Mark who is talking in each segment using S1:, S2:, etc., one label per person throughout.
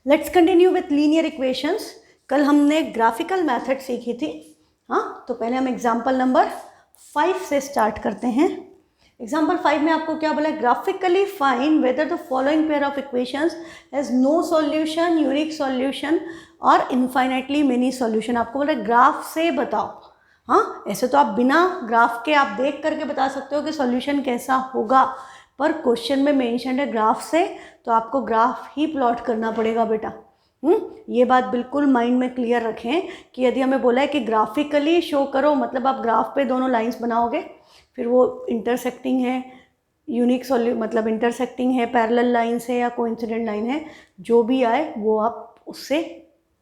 S1: Let's continue with linear equations. कल हमने graphical method सीखी थी। हाँ, तो पहले हम एग्जाम्पल नंबर 5 से स्टार्ट करते हैं। एग्जाम्पल 5 में आपको क्या बोला है? Graphically find whether the following pair of equations has no solution, unique solution और इनफाइनाइटली मेनी सॉल्यूशन। आपको बोला ग्राफ से बताओ। हाँ, ऐसे तो आप बिना ग्राफ के आप देख करके बता सकते हो कि सॉल्यूशन कैसा होगा, पर क्वेश्चन में मेंशन है ग्राफ से, तो आपको ग्राफ ही प्लॉट करना पड़ेगा बेटा। ये बात बिल्कुल माइंड में क्लियर रखें कि यदि हमें बोला है कि ग्राफिकली शो करो, मतलब आप ग्राफ पे दोनों लाइंस बनाओगे, फिर वो इंटरसेक्टिंग है, यूनिक मतलब इंटरसेक्टिंग है, पैरेलल लाइंस है या कोइंसिडेंट लाइन है, जो भी आए वो आप उससे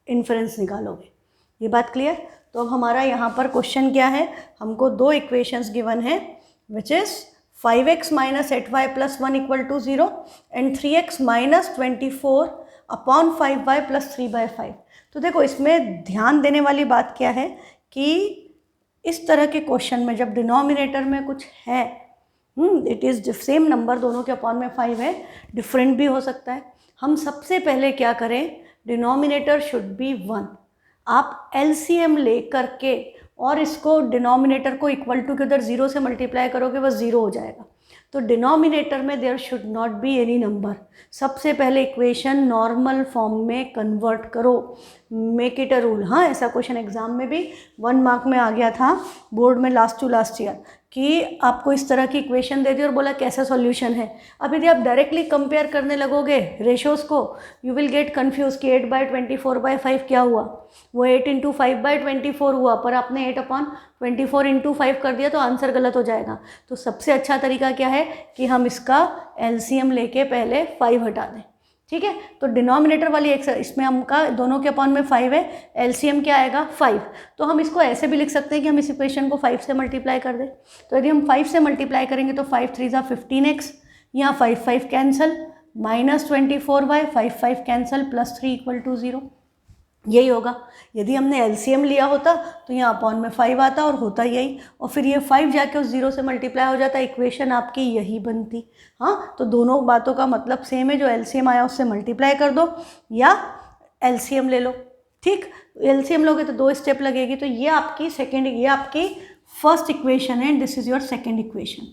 S1: इन्फरेंस निकालोगे। ये बात क्लियर? तो अब हमारा यहाँ पर क्वेश्चन क्या है? हमको दो इक्वेशंस गिवन है, which is 5x minus 8y plus 1 equal to 0 and 3x minus 24 upon 5y plus 3/5। तो देखो, इसमें ध्यान देने वाली बात क्या है कि इस तरह के क्वेश्चन में जब डिनोमिनेटर में कुछ है, इट इज़ सेम नंबर, दोनों के अपॉन में 5 है, डिफरेंट भी हो सकता है। हम सबसे पहले क्या करें? Denominator should be 1। आप एलसीएम ले करके और इसको डिनोमिनेटर को इक्वल टू के उधर 0 से मल्टीप्लाई करोगे, बस 0 हो जाएगा। तो डिनोमिनेटर में there should not be any number. सबसे पहले इक्वेशन नॉर्मल फॉर्म में कन्वर्ट करो, मेक इट अ रूल। हाँ, ऐसा क्वेश्चन एग्जाम में भी 1 मार्क में आ गया था बोर्ड में लास्ट ईयर, कि आपको इस तरह की इक्वेशन दे दी और बोला कैसा सॉल्यूशन है। अब यदि आप डायरेक्टली कंपेयर करने लगोगे रेशोज़ को, यू विल गेट कन्फ्यूज कि 8/24/5 क्या हुआ, वो 8 × 5/24 हुआ, पर आपने 8/24 × 5 कर दिया तो आंसर गलत हो जाएगा। तो सबसे अच्छा तरीका क्या है कि हम इसका एलसीएम लेके पहले 5 हटा दें। ठीक है, तो डिनोमिनेटर वाली इसमें हमका दोनों के अपॉन में 5 है, एलसीएम क्या आएगा? 5। तो हम इसको ऐसे भी लिख सकते हैं कि हम इस इक्वेशन को 5 से मल्टीप्लाई कर दें। तो यदि हम 5 से मल्टीप्लाई करेंगे तो 5 3 = 15x, यहाँ 5 5 cancel, minus 24y, 5 5 cancel, plus 3 = 0। यही होगा। यदि हमने एलसीएम लिया होता तो यहाँ अपॉन में 5 आता और होता यही, और फिर ये 5 जाके उस 0 से मल्टीप्लाई हो जाता, इक्वेशन आपकी यही बनती। हाँ, तो दोनों बातों का मतलब सेम है, जो एलसीएम आया उससे मल्टीप्लाई कर दो या एलसीएम ले लो। ठीक, एलसीएम लोगे तो 2 स्टेप लगेगी। तो ये आपकी फर्स्ट इक्वेशन है, this is your second equation.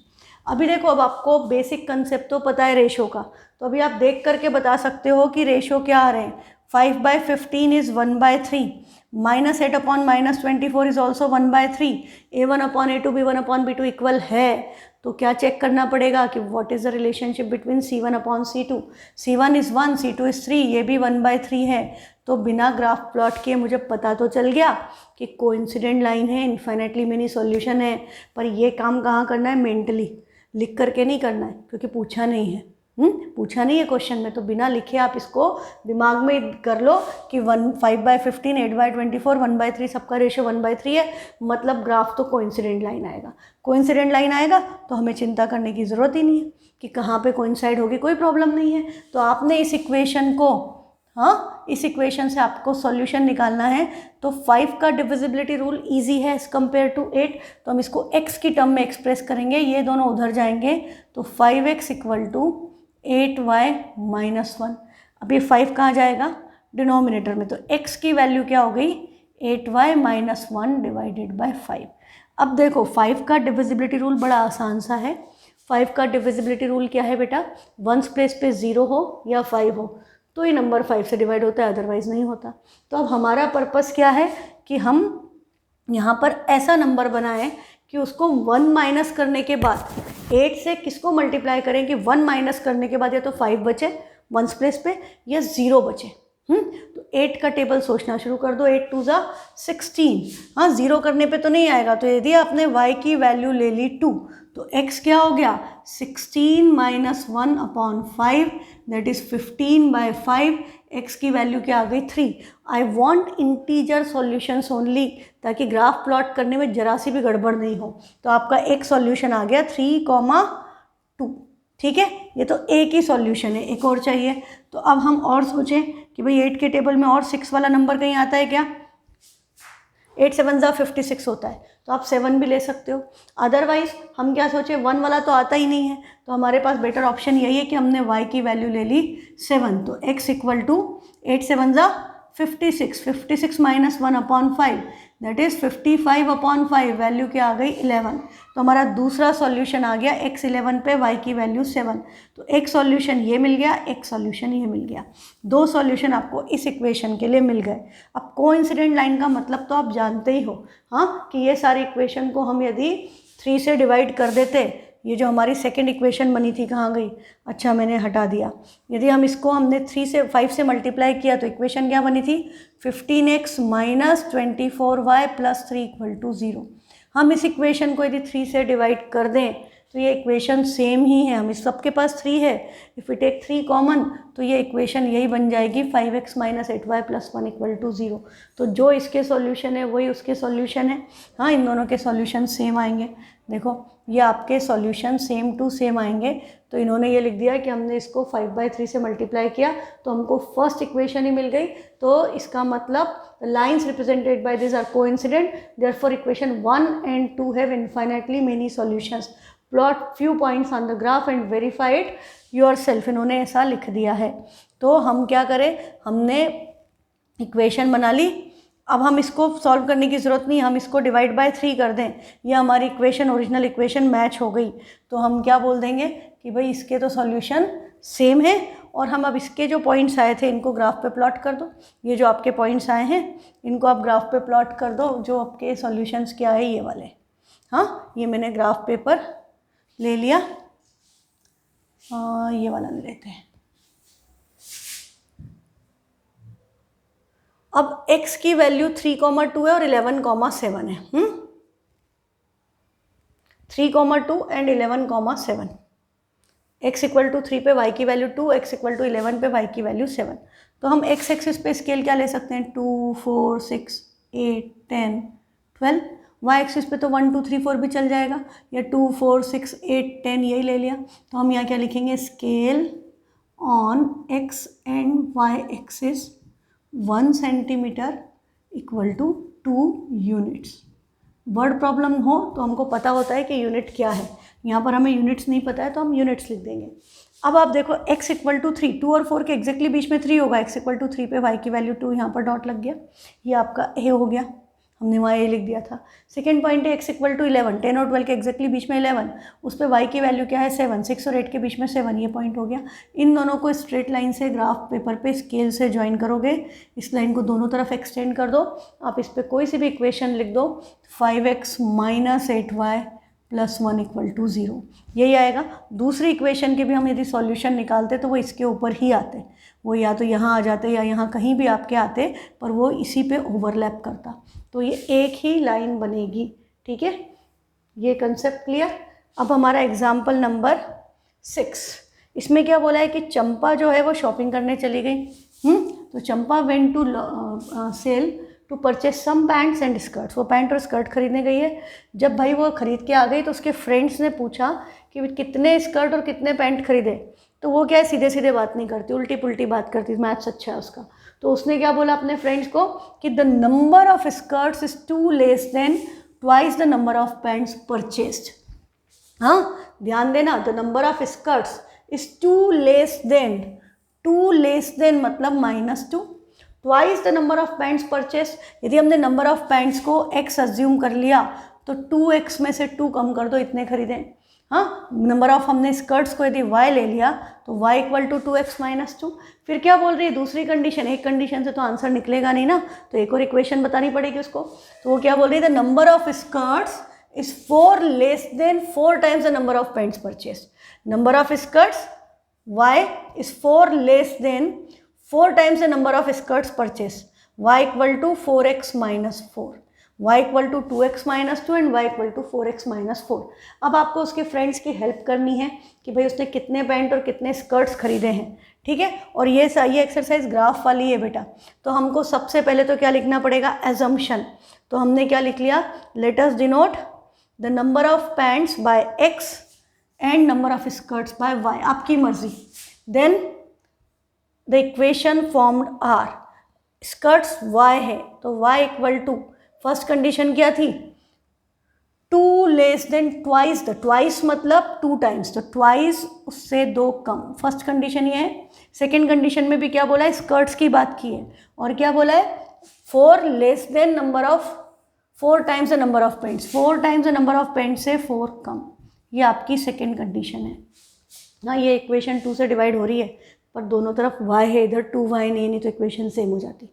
S1: अभी देखो, अब आपको बेसिक कंसेप्ट तो पता है रेशो का, तो अभी आप देख करके बता सकते हो कि रेशो क्या आ रहे हैं। 5/15 is 1/3, minus 8 upon minus 24 is also 1/3, a1 upon a2 b1 upon b2 equal है। तो क्या चेक करना पड़ेगा कि what is the relationship between c1 upon c2। c1 is 1, c2 is 3, ये भी 1/3 है। तो बिना ग्राफ प्लॉट किए मुझे पता तो चल गया कि कोइंसिडेंट लाइन है, इनफाइनाइटली मेनी सॉल्यूशन है। पर ये काम कहाँ करना है? मेंटली लिख करके नहीं करना है, क्योंकि पूछा नहीं है। पूछा नहीं है क्वेश्चन में, तो बिना लिखे आप इसको दिमाग में कर लो कि 5/15, 8/24, 1/3, सबका रेशियो 1/3 है, मतलब ग्राफ तो कोइंसिडेंट लाइन आएगा। कोइंसिडेंट लाइन आएगा तो हमें चिंता करने की ज़रूरत ही नहीं है कि कहाँ पे कोइंसाइड होगी, कोई प्रॉब्लम नहीं है। तो आपने इस इक्वेशन को, हाँ, इस इक्वेशन से आपको सॉल्यूशन निकालना है। तो 5 का डिविजिबिलिटी रूल इजी है एज कम्पेयर टू 8, तो हम इसको x की टर्म में एक्सप्रेस करेंगे, ये दोनों उधर जाएंगे, तो 5x = 8y - 1। अब ये 5 कहाँ जाएगा? डिनोमिनेटर में, तो x की वैल्यू क्या हो गई? 8y - 1 / 5। अब देखो, 5 का डिविजिबिलिटी रूल बड़ा आसान सा है। 5 का डिविजिबिलिटी रूल क्या है बेटा? 1s प्लेस पे 0 हो या 5 हो तो ये नंबर 5 से डिवाइड होता है, अदरवाइज नहीं होता। तो अब हमारा पर्पस क्या है कि हम यहाँ पर ऐसा नंबर बनाएं कि उसको 1 माइनस करने के बाद 8 से किसको मल्टीप्लाई करें कि 1 माइनस करने के बाद या तो 5 बचे 1s प्लेस पे या 0 बचे। तो 8 का टेबल सोचना शुरू कर दो। 8 2 = 16। हाँ, 0 करने पे तो नहीं आएगा। तो यदि आपने y की वैल्यू ले ली 2, तो x क्या हो गया? 16 - 1 अपॉन 5, दैट इज 15/5। x की वैल्यू क्या आ गई? 3। I want integer solutions only, ताकि ग्राफ प्लॉट करने में जरा सी भी गड़बड़ नहीं हो। तो आपका एक सॉल्यूशन आ गया 3,2। ठीक है, ये तो एक ही सॉल्यूशन है, एक और चाहिए। तो अब हम और सोचें कि भाई 8 के टेबल में और 6 वाला नंबर कहीं आता है क्या? 8 7 56 होता है, तो आप 7 भी ले सकते हो। अदरवाइज हम क्या सोचे, 1 वाला तो आता ही नहीं है, तो हमारे पास बेटर ऑप्शन यही है कि हमने y की वैल्यू ले ली 7। तो x equal to 8 7 56, 56 minus 1 upon 5 that is 55 upon 5, value क्या आ गई 11। तो हमारा दूसरा सॉल्यूशन आ गया x 11 पे y की वैल्यू 7। तो एक सॉल्यूशन ये मिल गया, एक सॉल्यूशन ये मिल गया, दो सॉल्यूशन आपको इस इक्वेशन के लिए मिल गए। अब कोइंसिडेंट लाइन का मतलब तो आप जानते ही हो, हाँ, कि ये सारी इक्वेशन को हम यदि 3 से डिवाइड कर देते, ये जो हमारी सेकंड इक्वेशन बनी थी कहाँ गई, अच्छा मैंने हटा दिया, यदि हम इसको हमने 5 से मल्टीप्लाई किया तो इक्वेशन क्या बनी थी 15x minus 24y plus 3 equal to 0। हम इस इक्वेशन को यदि 3 से डिवाइड कर दें तो ये इक्वेशन सेम ही है, हम इस सबके पास 3 है, इफ़ वी टेक 3 कॉमन तो ये इक्वेशन यही बन जाएगी 5x minus 8y plus 1 equal to 0। तो जो इसके सॉल्यूशन है वही उसके सॉल्यूशन है, हाँ, इन दोनों के सॉल्यूशन सेम आएंगे। देखो ये आपके सॉल्यूशन सेम टू सेम आएंगे, तो इन्होंने ये लिख दिया कि हमने इसको 5/3 से मल्टीप्लाई किया तो हमको फर्स्ट इक्वेशन ही मिल गई। तो इसका मतलब lines represented by this are coincident, therefore equation 1 and 2 have infinitely many solutions, plot few points on the graph and verify it yourself, इन्होंने ऐसा लिख दिया है। तो हम क्या करें, हमने इक्वेशन बना ली, अब हम इसको सॉल्व करने की ज़रूरत नहीं, हम इसको डिवाइड बाय 3 कर दें, ये हमारी इक्वेशन ओरिजिनल इक्वेशन मैच हो गई। तो हम क्या बोल देंगे कि भाई इसके तो सॉल्यूशन सेम है, और हम अब इसके जो पॉइंट्स आए थे इनको ग्राफ पे प्लॉट कर दो, ये जो आपके पॉइंट्स आए हैं इनको आप ग्राफ पे प्लॉट कर दो, जो आपके सॉल्यूशंस क्या है ये वाले, हाँ, ये मैंने ग्राफ पेपर ले लिया, ये वाला ले लेते हैं। अब x की वैल्यू 3,2 है और 11,7 है, 3,2 एंड 11,7, x इक्वल टू 3 पे y की वैल्यू 2, x इक्वल टू 11 पे y की वैल्यू 7। तो हम x एक्सिस पे स्केल क्या ले सकते हैं, 2 4 6 8 10 12, y एक्सिस पे तो 1 2 3 4 भी चल जाएगा, या 2 4 6 8 10 यही ले लिया। तो हम यहाँ क्या लिखेंगे, scale on x and y axis 1 centimetre equal to 2 units. Word problem हो तो हमको पता होता है कि यूनिट क्या है, यहाँ पर हमें यूनिट्स नहीं पता है तो हम यूनिट्स लिख देंगे। अब आप देखो x इक्वल टू 3, 2 और 4 के एग्जैक्टली बीच में 3 होगा, x इक्वल टू 3 पे y की वैल्यू 2, यहाँ पर डॉट लग गया, ये आपका a हो गया, हमने वहाँ a लिख दिया था। सेकेंड पॉइंट है x इक्वल टू 11, 10 और 12 के एग्जैक्टली बीच में 11, उस पर y की वैल्यू क्या है 7, 6 और 8 के बीच में 7, ये पॉइंट हो गया। इन दोनों को स्ट्रेट लाइन से ग्राफ पेपर पे स्केल से ज्वाइन करोगे, इस लाइन को दोनों तरफ एक्सटेंड कर दो, आप इस पर कोई सी भी इक्वेशन लिख दो, 5x minus 8y plus 1 equal to 0, यही आएगा। दूसरी इक्वेशन के भी हम यदि सॉल्यूशन निकालते तो वो इसके ऊपर ही आते, वो या तो यहाँ आ जाते या यहाँ कहीं भी आपके आते, पर वो इसी पे ओवरलैप करता, तो ये एक ही लाइन बनेगी, ठीक है, ये कंसेप्ट क्लियर। अब हमारा एग्जाम्पल नंबर 6, इसमें क्या बोला है कि चंपा जो है वो शॉपिंग करने चली गई, तो Champa went to sale to purchase some pants and skirts, वो पैंट और स्कर्ट खरीदने गई है। जब भाई वो खरीद के आ गई तो उसके फ्रेंड्स ने पूछा कि कितने स्कर्ट और कितने पैंट खरीदे, तो वो क्या है सीधे सीधे बात नहीं करती, उल्टी पुल्टी बात करती, मैथ्स अच्छा है उसका। तो उसने क्या बोला अपने फ्रेंड्स को कि the number of skirts is two less than twice the number of pants purchased. हाँ, ध्यान देना, the number of skirts is two less than मतलब -2, twice the number of pants purchase, यदि हमने नंबर ऑफ पैंट्स को x assume कर लिया तो 2x में से 2 कम कर दो, इतने खरीदे। हाँ, नंबर ऑफ हमने स्कर्ट्स को यदि y ले लिया तो y equal to 2x minus 2। फिर क्या बोल रही है दूसरी कंडीशन, एक कंडीशन से तो आंसर निकलेगा नहीं ना, तो एक और इक्वेशन बतानी पड़ेगी उसको। तो वो क्या बोल रही है, the number of skirts is 4 less than 4 times the number of pants purchase. Number of skirts y is 4 less than 4 times the number of skirts purchased, y equal to 4x minus 4, y equal to 2x minus 2 and y equal to 4x minus 4। अब आपको उसके friends की help करनी है कि भाई उसने कितने पैंट और कितने स्कर्ट्स खरीदे हैं, ठीक है। और ये एक्सरसाइज ग्राफ वाली है बेटा, तो हमको सबसे पहले तो क्या लिखना पड़ेगा, एजम्पशन। तो हमने क्या लिख लिया, let us denote the number of pants by x and number of skirts by y, आपकी मर्जी। Then the equation formed are, skirts y है तो y equal to first condition क्या थी, 2 less than twice, the twice मतलब 2 times, तो twice उससे 2 कम, first condition ये है। सेकेंड कंडीशन में भी क्या बोला है, स्कर्ट्स की बात की है, और क्या बोला है, 4 less than number of 4 times the number of paints, 4 times the number of paints से 4 कम, ये आपकी सेकेंड कंडीशन है। हाँ, ये इक्वेशन 2 से डिवाइड हो रही है, पर दोनों तरफ y है, इधर 2y नहीं तो इक्वेशन सेम हो जाती।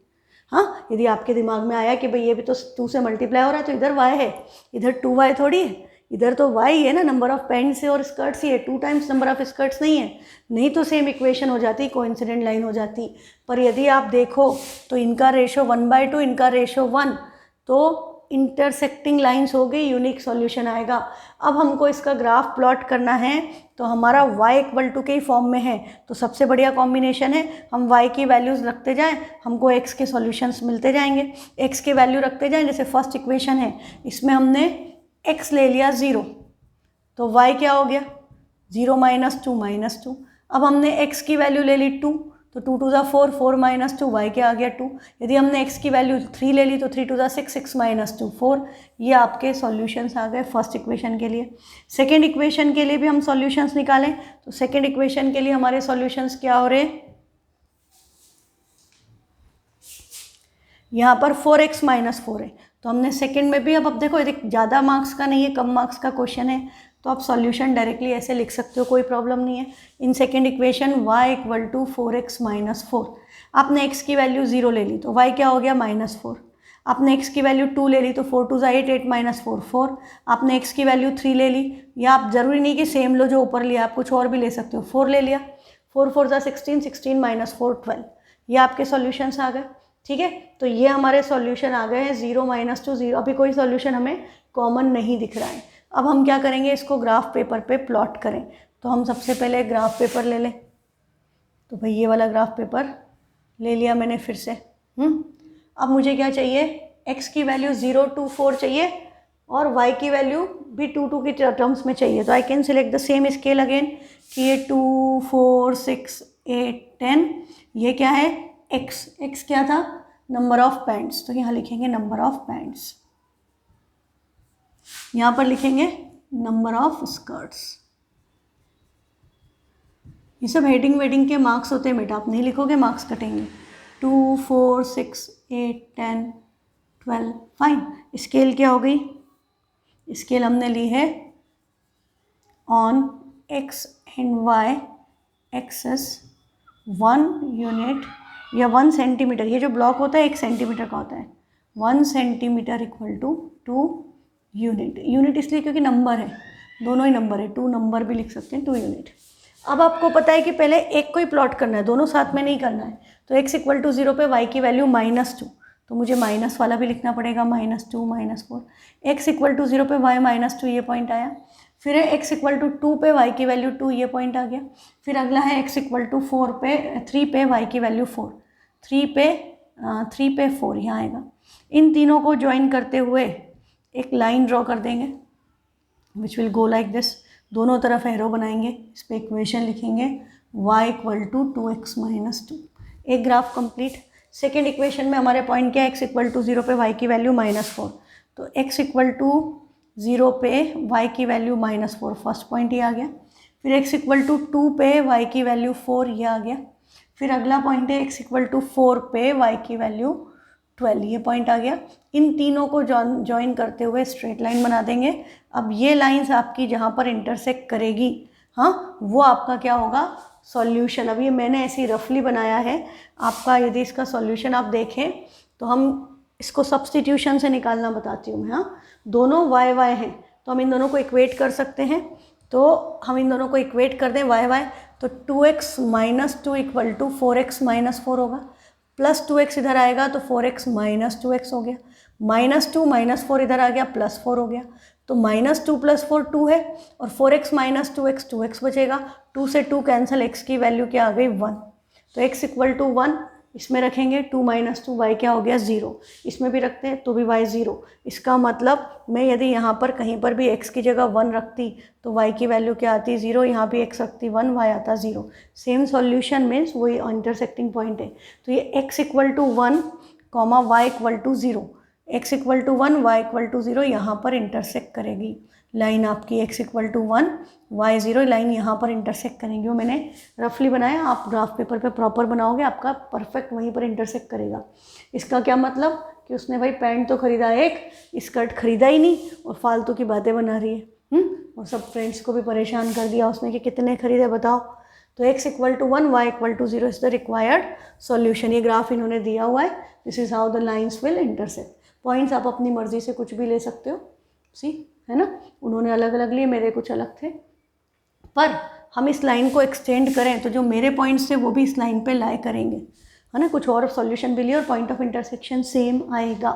S1: हाँ, यदि आपके दिमाग में आया कि भाई ये भी तो 2 से मल्टीप्लाई हो रहा है तो इधर y है, इधर 2y थोड़ी है, इधर तो y है ना, नंबर ऑफ पेंट्स है और स्कर्ट्स ही है, 2 टाइम्स नंबर ऑफ स्कर्ट्स नहीं है, नहीं तो सेम इक्वेशन हो जाती, कोइंसिडेंट लाइन हो जाती। पर यदि आप देखो तो इनका रेशो 1/2, इनका रेशो 1, तो इंटरसेक्टिंग लाइंस हो गई, यूनिक सॉल्यूशन आएगा। अब हमको इसका ग्राफ प्लॉट करना है, तो हमारा y = के ही फॉर्म में है, तो सबसे बढ़िया कॉम्बिनेशन है, हम y की वैल्यूज़ रखते जाएं, हमको x के सॉल्यूशंस मिलते जाएंगे, x की वैल्यू रखते जाएं। जैसे फर्स्ट इक्वेशन है, इसमें हमने x ले लिया 0, तो y क्या हो गया, 0 - 2 -2। अब हमने x की वैल्यू ले ली 2, तो 2 2 4, 4 - 2, y क्या आ गया 2। यदि हमने x की वैल्यू 3 ले ली तो 3 2 6, 6 - 2 4। ये आपके सॉल्यूशंस आ गए फर्स्ट इक्वेशन के लिए। सेकेंड इक्वेशन के लिए भी हम सॉल्यूशंस निकालें, तो सेकेंड इक्वेशन के लिए हमारे सॉल्यूशंस क्या हो रहे, यहाँ पर 4x - 4 है, तो हमने सेकेंड में भी, अब देखो यदि ज़्यादा मार्क्स का नहीं है, कम मार्क्स का क्वेश्चन है, तो आप सॉल्यूशन डायरेक्टली ऐसे लिख सकते हो, कोई प्रॉब्लम नहीं है। In second equation y = 4x - 4, आपने x की वैल्यू 0 ले ली तो y क्या हो गया -4, आपने x की वैल्यू 2 ले ली तो 4 2 8, 8 - 4 4, आपने x की वैल्यू 3 ले ली, या आप ज़रूरी नहीं कि सेम लो जो ऊपर लिया, आप कुछ और भी ले सकते हो, 4 ले लिया, 4 4 16, 16 - 4 12, ये आपके सॉल्यूशंस आ गए। ठीक है, तो ये हमारे सॉल्यूशन आ गए हैं, 0 - 2 0, अभी कोई सॉल्यूशन हमें कॉमन नहीं दिख रहा है। अब हम क्या करेंगे, इसको ग्राफ पेपर पे प्लॉट करें, तो हम सबसे पहले ग्राफ पेपर ले लें, तो भाई ये वाला ग्राफ पेपर ले लिया मैंने फिर से। अब मुझे क्या चाहिए, x की वैल्यू 0 2 4 चाहिए, और y की वैल्यू भी 2 2 की टर्म्स में चाहिए, तो I can select the same scale again, कि ये 2 4 6 8 10, ये क्या है x क्या था, नंबर ऑफ पैंट्स, तो यहाँ लिखेंगे नंबर ऑफ पैंट्स, यहाँ पर लिखेंगे नंबर ऑफ स्कर्ट्स। ये सब हेडिंग वेडिंग के मार्क्स होते हैं बेटा, आप नहीं लिखोगे मार्क्स कटेंगे। 2 4 6 8 10 12, फाइन। स्केल क्या हो गई, स्केल हमने ली है on x and y axes 1 unit या 1 सेंटीमीटर, ये जो ब्लॉक होता है 1 सेंटीमीटर का होता है, 1 सेंटीमीटर = 2 यूनिट। यूनिट इसलिए क्योंकि नंबर है, दोनों ही नंबर है, 2 नंबर भी लिख सकते हैं, 2 यूनिट। अब आपको पता है कि पहले एक को ही प्लॉट करना है, दोनों साथ में नहीं करना है, तो x = 0 पे y की वैल्यू -2, तो मुझे माइनस वाला भी लिखना पड़ेगा, -2 -4, x = 0 पे y -2, ये पॉइंट आया। फिर है x = 2 पे y की वैल्यू 2, ये पॉइंट आ गया। फिर अगला है x = 4 पे 3 पे y की वैल्यू 4, 3 पे 4 यहाँ आएगा। इन तीनों को ज्वाइन करते हुए एक लाइन ड्रॉ कर देंगे, which will go like this, दोनों तरफ एरो बनाएंगे, इस पर इक्वेशन लिखेंगे y = 2x - 2, एक ग्राफ कंप्लीट। सेकेंड इक्वेशन में हमारे पॉइंट क्या है, x = 0 पे y की वैल्यू -4, तो x = 0 पे y की वैल्यू -4, फर्स्ट पॉइंट ये आ गया। फिर x = 2 पे y की वैल्यू 4, ये आ गया। फिर अगला पॉइंट है x = 4 पे y की वैल्यू 12, ये पॉइंट आ गया। इन तीनों को ज्वाइन करते हुए स्ट्रेट लाइन बना देंगे। अब ये लाइंस आपकी जहाँ पर इंटरसेक्ट करेगी, हाँ, वो आपका क्या होगा, सॉल्यूशन। अब ये मैंने ऐसी रफली बनाया है, आपका यदि इसका सॉल्यूशन आप देखें तो हम इसको सब्स्टिट्यूशन से निकालना बताती हूँ मैं। हाँ, दोनों y हैं, तो हम इन दोनों को इक्वेट कर सकते हैं, तो हम इन दोनों को इक्वेट कर दें y, तो 2x - 2 = 4x - 4 होगा, प्लस 2x इधर आएगा तो 4x - 2x हो गया, -2 - 4 इधर आ गया, +4 हो गया, तो -2 + 4 2 है, और 4x - 2x 2x बचेगा, 2 से 2 कैंसिल, x की वैल्यू क्या आ गई 1, तो x = 1 इसमें रखेंगे, 2 - 2 y क्या हो गया 0, इसमें भी रखते हैं तो भी y 0। इसका मतलब मैं यदि यहाँ पर कहीं पर भी x की जगह 1 रखती तो y की वैल्यू क्या आती 0, यहाँ भी x रखती 1, y आता 0। सेम सॉल्यूशन मीन्स वही इंटरसेक्टिंग पॉइंट है, तो ये x = 1, y = 0, x equal to 1 y equal to 0 यहाँ पर इंटरसेक्ट करेगी लाइन आपकी, x equal to 1 y 0 line यहाँ पर इंटरसेक्ट करेंगी। वो मैंने रफली बनाया, आप ग्राफ पेपर पे प्रॉपर बनाओगे आपका परफेक्ट वहीं पर इंटरसेक्ट करेगा। इसका क्या मतलब कि उसने भाई पैंट तो खरीदा एक, स्कर्ट खरीदा ही नहीं और फालतू की बातें बना रही है। और सब फ्रेंड्स को भी परेशान कर दिया उसने कि कितने खरीदे बताओ। तो x equal to 1 y equal to 0 is the required solution. ये ग्राफ इन्होंने दिया हुआ है, this is how the lines will intersect. Points आप अपनी मर्जी से कुछ भी ले सकते हो, सी है ना, उन्होंने अलग अलग लिए, मेरे कुछ अलग थे। पर हम इस लाइन को एक्सटेंड करें तो जो मेरे पॉइंट्स थे वो भी इस लाइन पे लाई करेंगे, है ना। कुछ और सॉल्यूशन भी लिए और पॉइंट ऑफ इंटरसेक्शन सेम आएगा,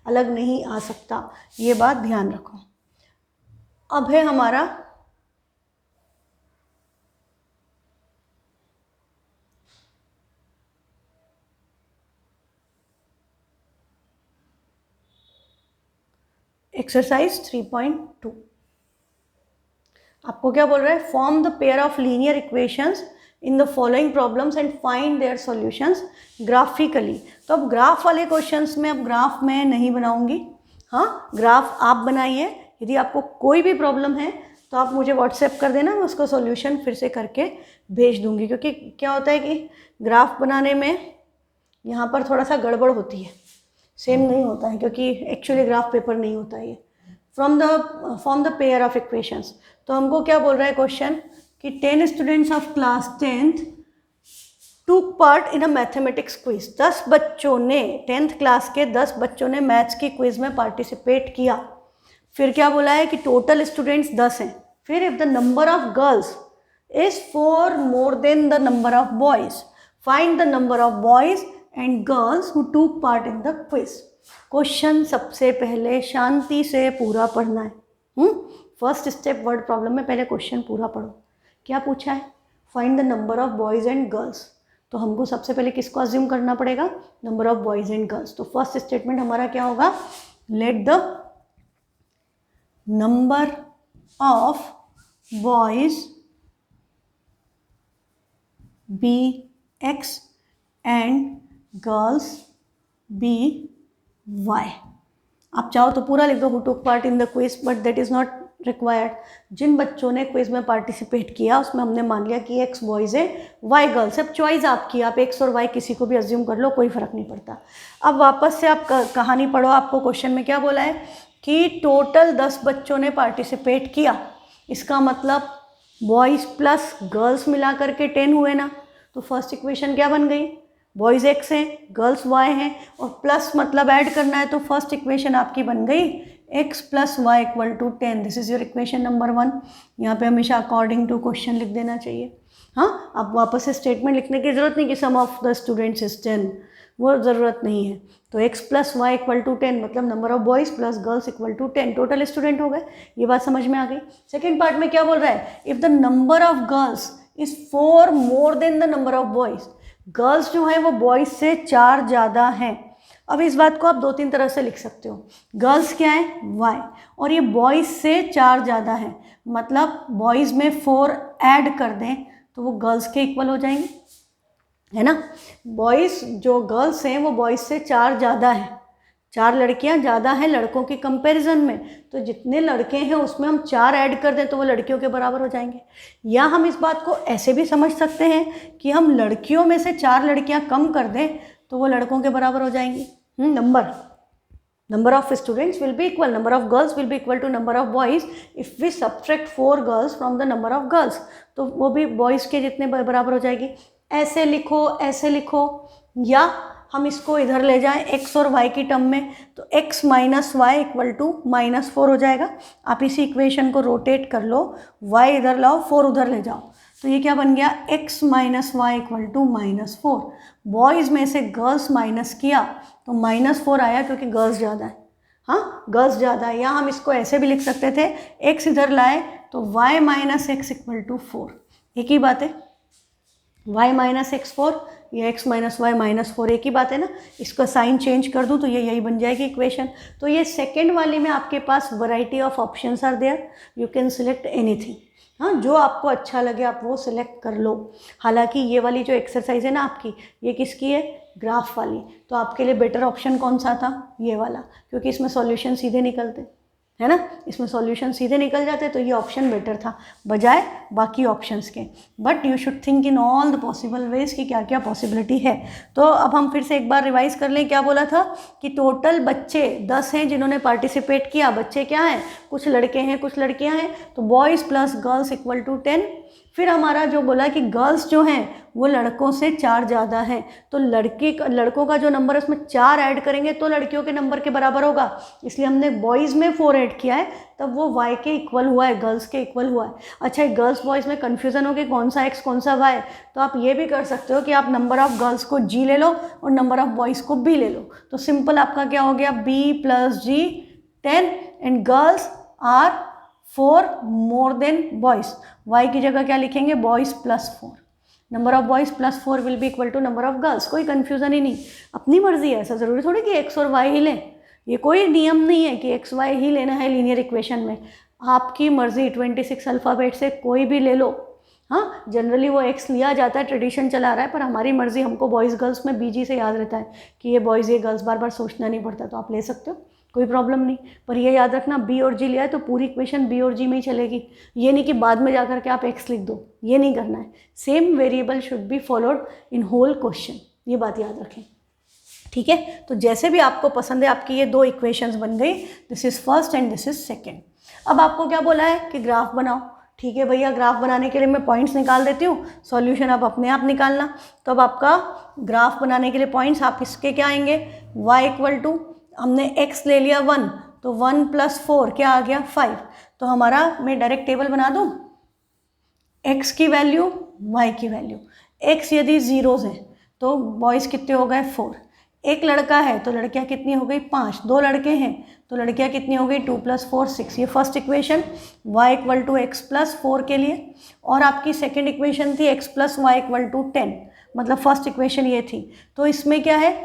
S1: अलग नहीं आ सकता, ये बात ध्यान रखो। अब है हमारा एक्सरसाइज 3.2। आपको क्या बोल रहा है, form the pair of linear equations in the following problems and find their solutions graphically. तो अब ग्राफ वाले क्वेश्चंस में, अब ग्राफ मैं नहीं बनाऊंगी, हाँ ग्राफ आप बनाइए। यदि आपको कोई भी प्रॉब्लम है तो आप मुझे व्हाट्सएप कर देना, मैं उसका सॉल्यूशन फिर से करके भेज दूंगी। क्योंकि क्या होता है कि ग्राफ बनाने में यहाँ पर थोड़ा सा गड़बड़ होती है, सेम नहीं होता है, क्योंकि एक्चुअली ग्राफ पेपर नहीं होता है ये। Form the pair of equations. तो हमको क्या बोल रहा है क्वेश्चन कि 10 स्टूडेंट्स ऑफ क्लास 10th टूक पार्ट इन अ मैथमेटिक्स क्विज। 10 बच्चों ने, 10th क्लास के 10 बच्चों ने मैथ्स की क्विज में पार्टिसिपेट किया। फिर क्या बोला है कि टोटल स्टूडेंट्स 10 हैं। फिर if the number of girls is 4 more than the number of boys, find the number of boys and girls who took part in the quiz. Question सबसे पहले शांति से पूरा पढ़ना है। फर्स्ट स्टेप वर्ड प्रॉब्लम में पहले क्वेश्चन पूरा पढ़ो। क्या पूछा है, find the number of boys and girls. तो हमको सबसे पहले किसको अज्यूम करना पड़ेगा, number of boys and girls. तो फर्स्ट स्टेटमेंट हमारा क्या होगा, let the number of boys be x and girls be y। आप चाहो तो पूरा लिख दो, who took part in the quiz, but that is not required. जिन बच्चों ने क्विज में पार्टिसिपेट किया उसमें हमने मान लिया कि x बॉयज़ है, y गर्ल्स। अब चॉइस आपकी, आप x और y किसी को भी अज्यूम कर लो, कोई फर्क नहीं पड़ता। अब वापस से आप कहानी पढ़ो। आपको क्वेश्चन में क्या बोला है कि टोटल 10 बच्चों ने पार्टिसिपेट किया, इसका मतलब बॉयज़ प्लस गर्ल्स मिला करके 10 हुए ना। तो फर्स्ट इक्वेशन क्या बन गई, बॉयज़ x हैं, गर्ल्स y हैं, और प्लस मतलब ऐड करना है। तो फर्स्ट इक्वेशन आपकी बन गई x plus Y equal to 10। This is your equation number 1। यहाँ पे हमेशा अकॉर्डिंग टू क्वेश्चन लिख देना चाहिए। हाँ, अब वापस से स्टेटमेंट लिखने की ज़रूरत नहीं कि sum of the students is 10, वो ज़रूरत नहीं है। तो x plus Y equal to 10 मतलब number of boys plus girls equal to 10, total student हो गए। ये बात समझ में आ गई। सेकेंड पार्ट में क्या बोल रहा है, if the number of girls is 4 more than the number of boys. Girls जो है वो बॉयज़ से 4 ज़्यादा हैं। अब इस बात को आप 2-3 तरह से लिख सकते हो। गर्ल्स क्या है, y, और ये बॉयज़ से 4 ज़्यादा है, मतलब बॉयज़ में 4 ऐड कर दें तो वो गर्ल्स के इक्वल हो जाएंगे, है ना। बॉयज़ जो गर्ल्स हैं वो बॉयज़ से 4 ज़्यादा है, 4 लड़कियां ज़्यादा हैं लड़कों के कंपैरिजन में। तो जितने लड़के हैं उसमें हम 4 ऐड कर दें तो वो लड़कियों के बराबर हो जाएंगे। या हम इस बात को ऐसे भी समझ सकते हैं कि हम लड़कियों में से 4 लड़कियां कम कर दें तो वो लड़कों के बराबर हो जाएंगी। Number of students will be equal, number of girls will be equal to number of boys if we subtract 4 girls from the number of girls. तो वो भी बॉयज़ के जितने बराबर हो जाएगी। ऐसे लिखो, ऐसे लिखो, या हम इसको इधर ले जाएं x और y की टर्म में, तो x minus Y equal to -4 हो जाएगा। आप इसी इक्वेशन को रोटेट कर लो, y इधर लाओ, 4 उधर ले जाओ, तो ये क्या बन गया, x minus Y equal to -4। Boys में से गर्ल्स माइनस किया तो -4 आया क्योंकि गर्ल्स ज़्यादा है। हाँ, गर्ल्स ज़्यादा है। या हम इसको ऐसे भी लिख सकते थे, x इधर लाए तो y minus X equal to 4, एक ही बात है। y माइनस एक्स 4 या x माइनस वाई -4 एक ही बात है ना। इसका साइन चेंज कर दूँ तो ये यही बन जाएगी इक्वेशन। तो ये सेकेंड वाले में आपके पास variety of options are there, you can select anything. हाँ, जो आपको अच्छा लगे आप वो सिलेक्ट कर लो। हालांकि ये वाली जो एक्सरसाइज है ना आपकी, ये किसकी है, ग्राफ वाली, तो आपके लिए बेटर ऑप्शन कौन सा था, ये वाला, क्योंकि इसमें सॉल्यूशन सीधे निकलते, है ना, इसमें सॉल्यूशन सीधे निकल जाते, तो ये ऑप्शन बेटर था बजाय बाकी ऑप्शंस के। But you should think in all the possible ways कि क्या क्या पॉसिबिलिटी है। तो अब हम फिर से एक बार रिवाइज कर लें, क्या बोला था कि टोटल बच्चे 10 हैं जिन्होंने पार्टिसिपेट किया। बच्चे क्या हैं, कुछ लड़के हैं कुछ लड़कियां हैं, तो boys plus girls equal to 10। फिर हमारा जो बोला कि गर्ल्स जो हैं वो लड़कों से 4 ज़्यादा हैं, तो लड़कों का जो नंबर है उसमें 4 ऐड करेंगे तो लड़कियों के नंबर के बराबर होगा, इसलिए हमने बॉयज़ में 4 ऐड किया है, तब वो y के इक्वल हुआ है, गर्ल्स के इक्वल हुआ है। अच्छा, गर्ल्स बॉयज़ में कन्फ्यूज़न हो कि कौन सा x कौन सा y, तो आप ये भी कर सकते हो कि आप नंबर ऑफ़ गर्ल्स को g ले लो और नंबर ऑफ़ बॉयज़ को b ले लो, तो सिंपल आपका क्या हो गया, b + g 10 and girls are 4 more than boys. y की जगह क्या लिखेंगे, boys + 4, number of boys + 4 will be equal to number of girls. कोई कन्फ्यूज़न ही नहीं, अपनी मर्जी है, ऐसा ज़रूरी थोड़ी कि x और y ही लें, ये कोई नियम नहीं है कि x y ही लेना है लीनियर इक्वेशन में, आपकी मर्जी, 26 अल्फ़ाबेट से कोई भी ले लो। हाँ, जनरली वो x लिया जाता है, ट्रेडिशन चला रहा है, पर हमारी मर्जी, हमको बॉयज़ गर्ल्स में BG से याद रहता है कि ये बॉयज़ ये गर्ल्स, बार बार सोचना नहीं पड़ता, तो आप ले सकते हो, कोई प्रॉब्लम नहीं। पर ये याद रखना, b और g लिया है तो पूरी इक्वेशन b और g में ही चलेगी, ये नहीं कि बाद में जाकर के आप x लिख दो, ये नहीं करना है। Same variable should be followed in whole question, ये बात याद रखें, ठीक है। तो जैसे भी आपको पसंद है, आपकी ये 2 इक्वेशंस बन गई, this is first and this is second. अब आपको क्या बोला है कि ग्राफ बनाओ, ठीक है भैया, ग्राफ बनाने के लिए मैं पॉइंट्स निकाल देती हूँ, सॉल्यूशन आप अपने आप निकालना। तो अब आपका ग्राफ बनाने के लिए पॉइंट्स आप इसके क्या आएंगे, y इक्वल टू, हमने x ले लिया 1, तो 1 + 4 क्या आ गया 5, तो हमारा, मैं डायरेक्ट टेबल बना दूँ, x की वैल्यू y की वैल्यू, x यदि जीरोज़ हैं तो बॉयज़ कितने हो गए 4, एक लड़का है तो लड़कियां कितनी हो गई 5, 2 लड़के हैं तो लड़कियां कितनी हो गई 2 + 4 6, ये first equation y equal to x + 4 के लिए। और आपकी सेकंड इक्वेशन थी x + y इक्वल टू 10, मतलब फर्स्ट इक्वेशन ये थी। तो इसमें क्या है,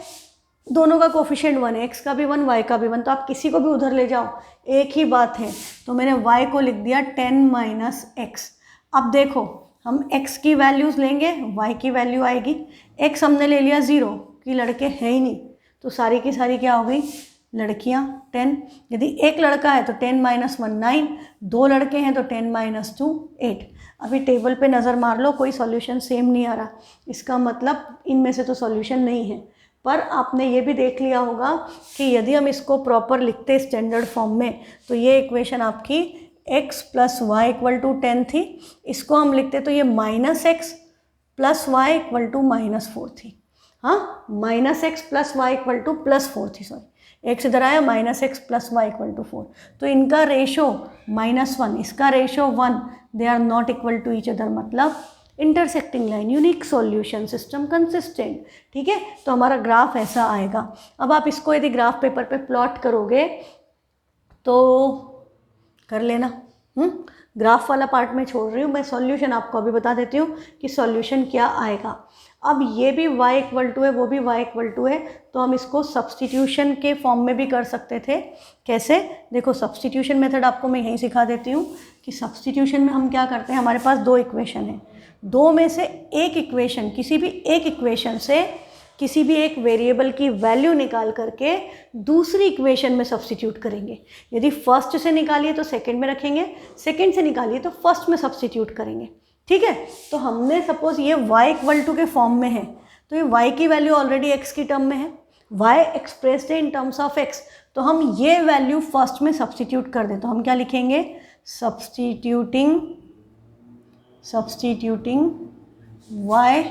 S1: दोनों का कोफिशिएंट 1 है, x का भी 1 y का भी 1, तो आप किसी को भी उधर ले जाओ एक ही बात है। तो मैंने y को लिख दिया 10 - x। अब देखो, हम x की वैल्यूज़ लेंगे, y की वैल्यू आएगी, x हमने ले लिया 0 कि लड़के हैं ही नहीं, तो सारी की सारी क्या हो गई, लड़कियां 10। यदि एक लड़का है तो 10 - 1 9, 2 लड़के हैं तो 10 - 2 8। अभी टेबल पे नज़र मार लो, कोई सॉल्यूशन सेम नहीं आ रहा, इसका मतलब इनमें से तो सॉल्यूशन नहीं है। पर आपने ये भी देख लिया होगा कि यदि हम इसको प्रॉपर लिखते स्टैंडर्ड फॉर्म में, तो ये इक्वेशन आपकी x + y इक्वल टू 10 थी, इसको हम लिखते तो ये -x + y इक्वल टू -4 थी। हाँ, -x + y इक्वल टू +4 थी, सॉरी, x इधर आया, -x + y इक्वल टू 4, तो इनका रेशो -1, इसका ratio 1, they are not equal to each other, मतलब intersecting line, unique solution, system consistent, ठीक है। तो हमारा ग्राफ ऐसा आएगा। अब आप इसको यदि ग्राफ पेपर पे प्लॉट करोगे तो कर लेना, ग्राफ वाला पार्ट मैं छोड़ रही हूँ, मैं सॉल्यूशन आपको अभी बता देती हूँ कि सॉल्यूशन क्या आएगा। अब ये भी y इक्वल टू है, वो भी y इक्वल टू है, तो हम इसको सब्सटीट्यूशन के फॉर्म में भी कर सकते थे। कैसे, देखो, सब्सटीट्यूशन मेथड आपको मैं यहीं सिखा देती हूँ कि सब्सटीट्यूशन में हम क्या करते हैं, हमारे पास 2 इक्वेशन है, 2 में से एक इक्वेशन, किसी भी एक इक्वेशन से किसी भी एक वेरिएबल की वैल्यू निकाल करके दूसरी इक्वेशन में सब्सटीट्यूट करेंगे। यदि फर्स्ट से निकालिए तो सेकंड में रखेंगे, सेकंड से निकालिए तो फर्स्ट में सब्सटीट्यूट करेंगे, ठीक है। तो हमने सपोज ये y इक्वल टू के फॉर्म में है, तो ये y की वैल्यू ऑलरेडी x की टर्म में है, y एक्सप्रेस्ड है इन टर्म्स ऑफ x, तो हम ये वैल्यू फर्स्ट में सब्सटीट्यूट कर दें, तो हम क्या लिखेंगे, substituting y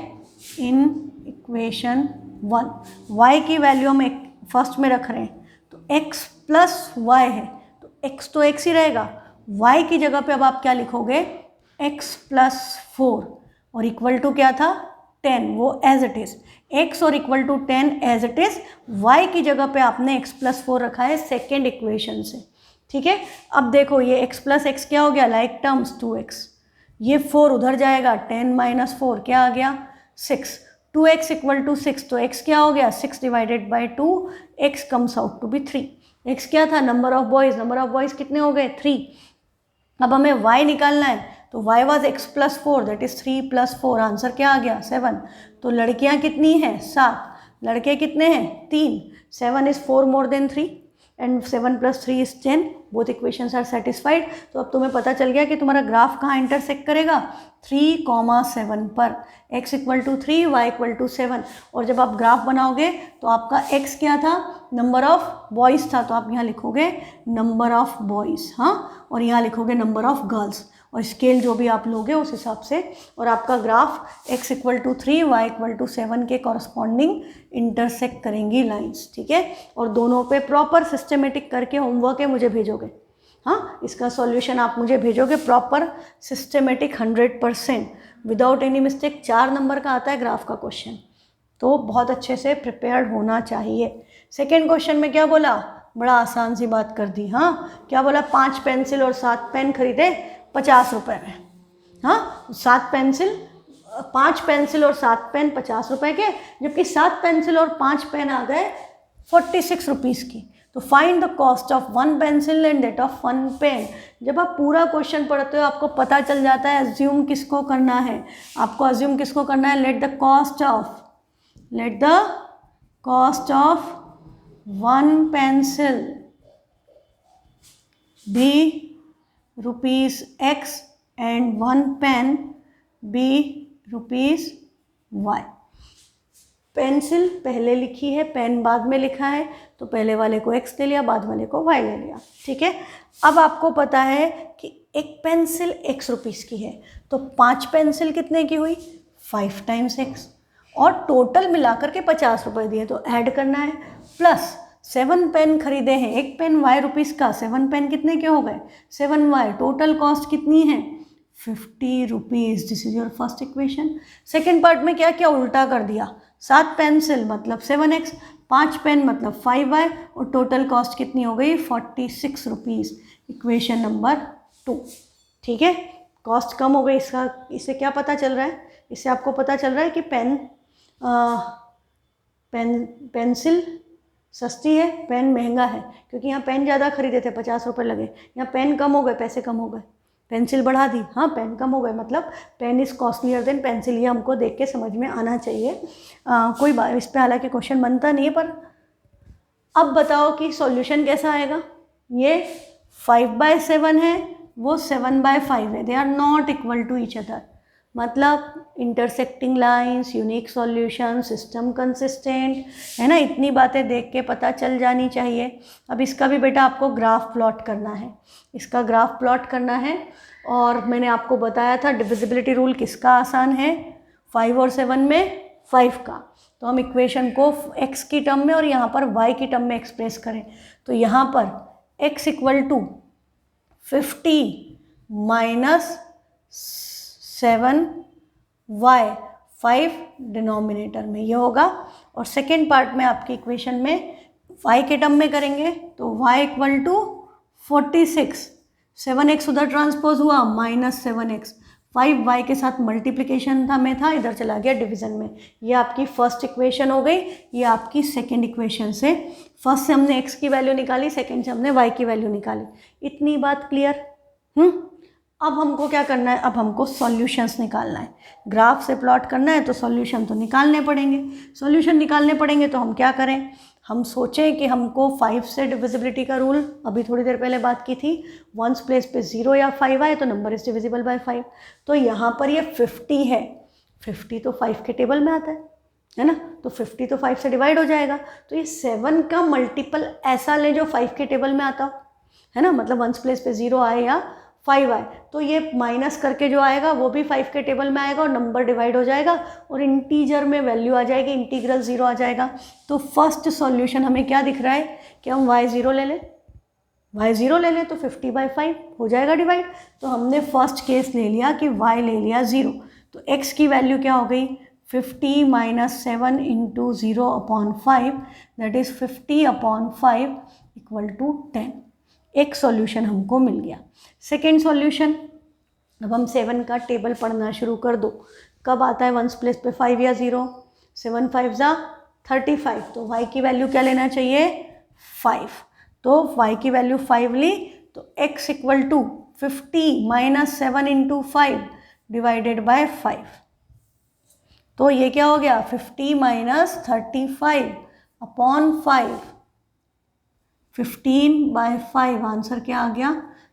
S1: in equation 1, y की वैल्यू हम फर्स्ट में रख रहे हैं, तो x + y है, तो x तो x ही रहेगा, y की जगह पे अब आप क्या लिखोगे, x + 4 और इक्वल टू क्या था 10, वो एज इट इज़, x और equal to 10 as it is, y की जगह पे आपने x + 4 रखा है सेकेंड इक्वेशन से, ठीक है। अब देखो, ये x + x क्या हो गया, लाइक टर्म्स 2x, ये 4 उधर जाएगा, 10 - 4 क्या आ गया 6, 2x इक्वल टू 6, तो x क्या हो गया 6 / 2, x comes out to be 3। x क्या था, number of boys, number of boys कितने हो गए 3। अब हमें y निकालना है, तो y was x plus 4 that is 3 plus 4, answer क्या आ गया 7। तो लड़कियां कितनी हैं 7, लड़के कितने हैं 3। 7 is 4 more than 3 and 7 plus 3 is 10, both equations are satisfied. तो अब तुम्हें पता चल गया कि तुम्हारा ग्राफ कहाँ इंटरसेक्ट करेगा 3,7 पर, x equal to 3 y equal to 7। और जब आप ग्राफ बनाओगे तो आपका x क्या था, नंबर ऑफ बॉयज़ था, तो आप यहाँ लिखोगे नंबर ऑफ बॉयज़, हाँ, और यहाँ लिखोगे नंबर ऑफ गर्ल्स, और स्केल जो भी आप लोगे उस हिसाब से, और आपका graph x equal to 3 y equal to 7 के कॉरस्पॉन्डिंग इंटरसेक्ट करेंगी लाइंस, ठीक है। और दोनों पे प्रॉपर सिस्टमेटिक करके होमवर्क है मुझे भेजोगे, हाँ, इसका सॉल्यूशन आप मुझे भेजोगे proper systematic 100% without any mistake. 4 number का आता है ग्राफ का क्वेश्चन, तो बहुत अच्छे से प्रिपेयर्ड होना चाहिए। सेकेंड क्वेश्चन में क्या बोला, बड़ा आसान सी बात कर दी, हाँ, क्या बोला 5 पेंसिल और 7 पेन खरीदे 50 रुपये में, हाँ, 7 पेंसिल 5 पेंसिल और 7 पेन 50 रुपये के, जबकि 7 पेंसिल और 5 पेन आ गए 46 रुपीज़ की। तो find the cost of 1 pencil and that of 1 pen. जब आप पूरा क्वेश्चन पढ़ते हो आपको पता चल जाता है अज्यूम किसको करना है, आपको अज्यूम किसको करना है, let the cost of 1 pencil be rupees X and 1 pen be rupees Y। Pencil पहले लिखी है, पेन बाद में लिखा है, तो पहले वाले को x ले लिया, बाद वाले को y ले लिया, ठीक है। अब आपको पता है कि एक पेंसिल x रुपीज़ की है, तो 5 पेंसिल कितने की हुई 5 टाइम्स x, और टोटल मिलाकर के 50 रुपये दिए, तो ऐड करना है, प्लस 7 पेन खरीदे हैं, एक पेन y रुपीज़ का, 7 पेन कितने के हो गए 7y, टोटल कॉस्ट कितनी है 50 rupees. This is your first equation. Second part में क्या किया, उल्टा कर दिया, 7 पेंसिल मतलब 7x, 5 पेन मतलब 5y, और टोटल कॉस्ट कितनी हो गई 46 रुपीज़। इक्वेशन नंबर 2, ठीक है, कॉस्ट कम हो गई। इससे क्या पता चल रहा है, इससे आपको पता चल रहा है कि पेंसिल सस्ती है, पेन महंगा है, क्योंकि यहाँ पेन ज़्यादा खरीदे थे 50 रुपये लगे, यहाँ पेन कम हो गए, पैसे कम हो गए, पेंसिल बढ़ा दी, हाँ, पेन कम हो गए, मतलब pen is costlier than pencil. ये हमको देख के समझ में आना चाहिए। कोई बात, इस पर हालांकि क्वेश्चन बनता नहीं है, पर अब बताओ कि सॉल्यूशन कैसा आएगा। ये 5/7 है, वो 7/5 है, they are not equal to each other, मतलब intersecting lines, unique solution, system consistent, है ना, इतनी बातें देख के पता चल जानी चाहिए। अब इसका भी बेटा आपको ग्राफ प्लॉट करना है, इसका ग्राफ प्लॉट करना है, और मैंने आपको बताया था डिविजिबिलिटी रूल किसका आसान है, 5 और 7 में 5 का। तो हम इक्वेशन को x की टर्म में और यहाँ पर y की टर्म में एक्सप्रेस करें, तो यहाँ पर x equal to 50 minus 7y, 5 denominator में ये होगा, और सेकेंड पार्ट में आपकी इक्वेशन में y के टर्म में करेंगे, तो y इक्वल टू 46, 7x उधर ट्रांसपोज हुआ माइनस 7x, 5y के साथ मल्टीप्लिकेशन था में था, इधर चला गया डिवीज़न में। ये आपकी फर्स्ट इक्वेशन हो गई, ये आपकी सेकेंड इक्वेशन से, फर्स्ट से हमने x की वैल्यू निकाली, सेकेंड से हमने y की वैल्यू निकाली। इतनी बात क्लियर? अब हमको क्या करना है, अब हमको सॉल्यूशंस निकालना है। ग्राफ से प्लॉट करना है तो सॉल्यूशन तो निकालने पड़ेंगे, सॉल्यूशन निकालने पड़ेंगे, तो हम क्या करें, हम सोचें कि हमको 5 से डिविजिबिलिटी का रूल अभी थोड़ी देर पहले बात की थी, वंस प्लेस पे 0 या 5 आए तो नंबर इज डिविजिबल बाय 5। तो यहाँ पर ये 50 है, 50 तो 5 के टेबल में आता है ना, तो 50 तो 5 से डिवाइड हो जाएगा, तो ये 7 का मल्टीपल ऐसा ले जो 5 के टेबल में आता है ना, मतलब वंस प्लेस पे 0 आए या 5 आए, तो ये माइनस करके जो आएगा वो भी 5 के टेबल में आएगा, और नंबर डिवाइड हो जाएगा, और इंटीजर में वैल्यू आ जाएगी, इंटीग्रल 0 आ जाएगा। तो फर्स्ट सॉल्यूशन हमें क्या दिख रहा है कि हम y0 ले लें, y0 ले लें तो 50/5 हो जाएगा डिवाइड। तो हमने फर्स्ट केस ले लिया कि y ले लिया 0, तो x की वैल्यू क्या हो गई 50 minus 7 into 0/5, that is 50/5 equal to 10। एक सॉल्यूशन हमको मिल गया। सेकेंड सॉल्यूशन, अब हम 7 का टेबल पढ़ना शुरू कर दो। कब आता है वंस प्लेस पे 5 या 0, 7 5 जा 35, तो y की वैल्यू क्या लेना चाहिए 5, तो y की वैल्यू 5 ली, तो x equal to 50 minus 7 into 5 divided by 5। तो ये क्या हो गया 50 माइनस 35 अपॉन 5, 15/5 आंसर क्या आ गया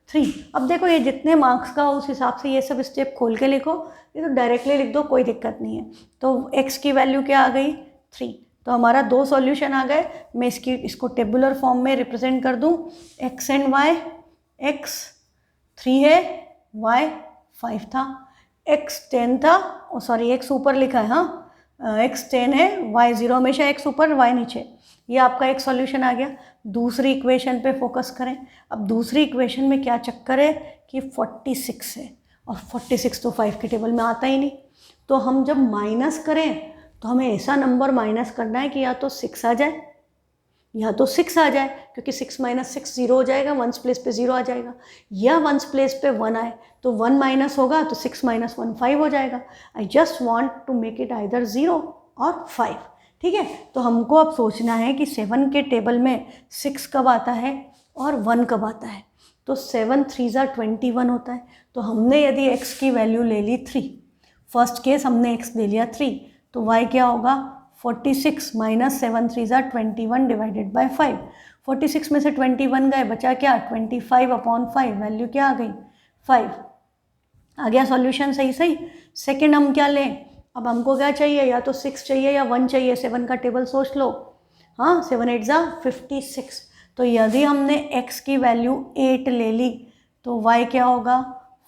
S1: 3। अब देखो ये जितने मार्क्स का उस हिसाब से ये सब स्टेप खोल के लिखो, ये तो डायरेक्टली लिख दो, कोई दिक्कत नहीं है। तो x की वैल्यू क्या आ गई 3। तो हमारा 2 सॉल्यूशन आ गए। मैं इसको टेबुलर फॉर्म में रिप्रेजेंट कर दूं, x एंड y, x 3 है, y 5 था, x 10 था, सॉरी x ऊपर लिखा है, हाँ x 10 है, y 0, हमेशा x ऊपर y नीचे। ये आपका एक सॉल्यूशन आ गया। दूसरी इक्वेशन पे फोकस करें। अब दूसरी इक्वेशन में क्या चक्कर है कि 46 है और 46 तो 5 के टेबल में आता ही नहीं। तो हम जब माइनस करें तो हमें ऐसा नंबर माइनस करना है कि या तो 6 आ जाए या तो 6 आ जाए, क्योंकि 6 माइनस 6 0 हो जाएगा, वंस प्लेस पे 0 आ जाएगा, या वंस प्लेस पे 1 आए तो 1 माइनस होगा तो 6 माइनस 1 5 हो जाएगा। I just want to make it either 0 और 5। ठीक है, तो हमको अब सोचना है कि 7 के टेबल में 6 कब आता है और 1 कब आता है। तो 7 3 21 होता है। तो हमने यदि x की वैल्यू ले ली 3, फर्स्ट केस हमने x ले लिया 3, तो y क्या होगा 46 माइनस 7 3 21 डिवाइडेड बाय 5। 46 में से 21 गए, बचा क्या 25 अपॉन 5, वैल्यू क्या आ गई 5। आ गया सॉल्यूशन सही सही। सेकंड हम क्या लें, अब हमको क्या चाहिए, या तो 6 चाहिए या 1 चाहिए। 7 का टेबल सोच लो, हाँ 7 8 56। तो यदि हमने x की वैल्यू 8 ले ली तो y क्या होगा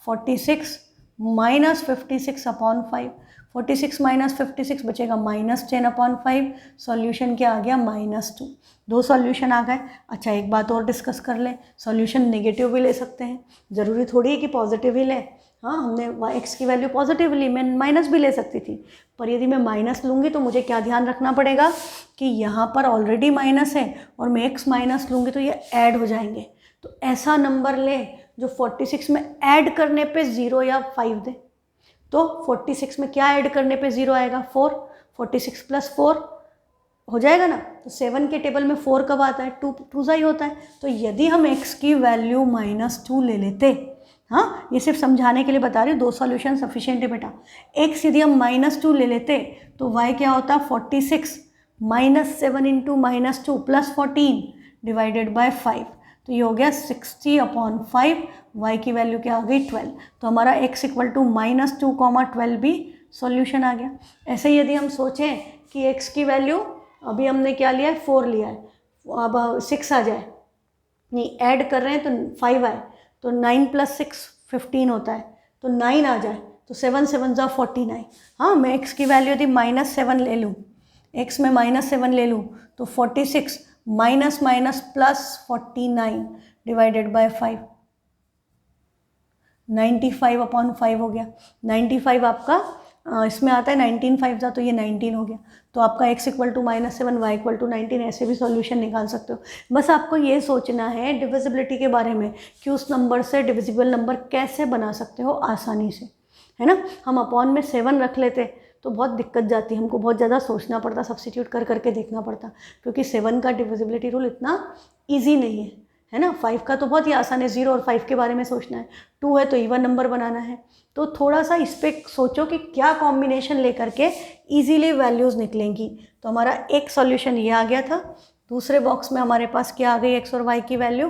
S1: 46 माइनस 56 अपॉन 5। 46 माइनस 56 बचेगा -10 अपॉन 5। सॉल्यूशन क्या आ गया -2। 2 सॉल्यूशन आ गए। अच्छा एक बात और डिस्कस कर लें, सॉल्यूशन नेगेटिव भी ले सकते हैं, ज़रूरी थोड़ी है कि पॉजिटिव ही लें। हाँ हमने x की वैल्यू पॉजिटिव ली, मैं माइनस भी ले सकती थी, पर यदि मैं माइनस लूँगी तो मुझे क्या ध्यान रखना पड़ेगा कि यहाँ पर ऑलरेडी माइनस है और मैं x माइनस लूँगी तो ये ऐड हो जाएंगे। तो ऐसा नंबर ले जो 46 में ऐड करने पे 0 या 5 दे। तो 46 में क्या ऐड करने पे 0 आएगा 4, 46 प्लस 4 हो जाएगा ना। तो 7 के टेबल में 4 कब आता है 2 ही होता है। तो यदि हम x की वैल्यू -2 ले लेते, हाँ ये सिर्फ समझाने के लिए बता रही हूँ, 2 सॉल्यूशन सफिशिएंट है बेटा। x यदि हम -2 ले लेते तो y क्या होता 46 minus 7 into -2 plus 14 divided by 5। तो ये हो गया 60 अपॉन 5, y की वैल्यू क्या हो गई 12। तो हमारा x इक्वल टू -2, 12 भी सॉल्यूशन आ गया। ऐसे ही यदि हम सोचें कि x की वैल्यू अभी हमने क्या लिया है 4 लिया है, अब 6 आ जाए, नहीं ऐड कर रहे हैं तो 5 आए, तो 9 प्लस 6 15 होता है, तो 9 आ जाए तो 7 7 49। हाँ मैं x की वैल्यू यदि -7 ले लूँ, x में -7 ले लूँ तो 46 minus minus plus 49 divided by 5, 95 upon 5 हो गया। 95 आपका इसमें आता है 19 5 था तो ये 19 हो गया। तो आपका x equal to -7 y equal to 19, ऐसे भी सॉल्यूशन निकाल सकते हो। बस आपको ये सोचना है डिविजिबिलिटी के बारे में कि उस नंबर से डिविजिबल नंबर कैसे बना सकते हो आसानी से, है ना। हम अपॉन में 7 रख लेते तो बहुत दिक्कत जाती, हमको बहुत ज़्यादा सोचना पड़ता, सब्स्टिट्यूट कर करके देखना पड़ता, क्योंकि 7 का डिविजिबिलिटी रूल इतना ईजी नहीं है ना। 5 का तो बहुत ही आसान है, 0 और 5 के बारे में सोचना है, 2 है तो इवन नंबर बनाना है। तो थोड़ा सा इस पर सोचो कि क्या कॉम्बिनेशन लेकर के ईजीली वैल्यूज़ निकलेंगी। तो हमारा एक सॉल्यूशन ये आ गया था। दूसरे बॉक्स में हमारे पास क्या आ गई, x और y की वैल्यू,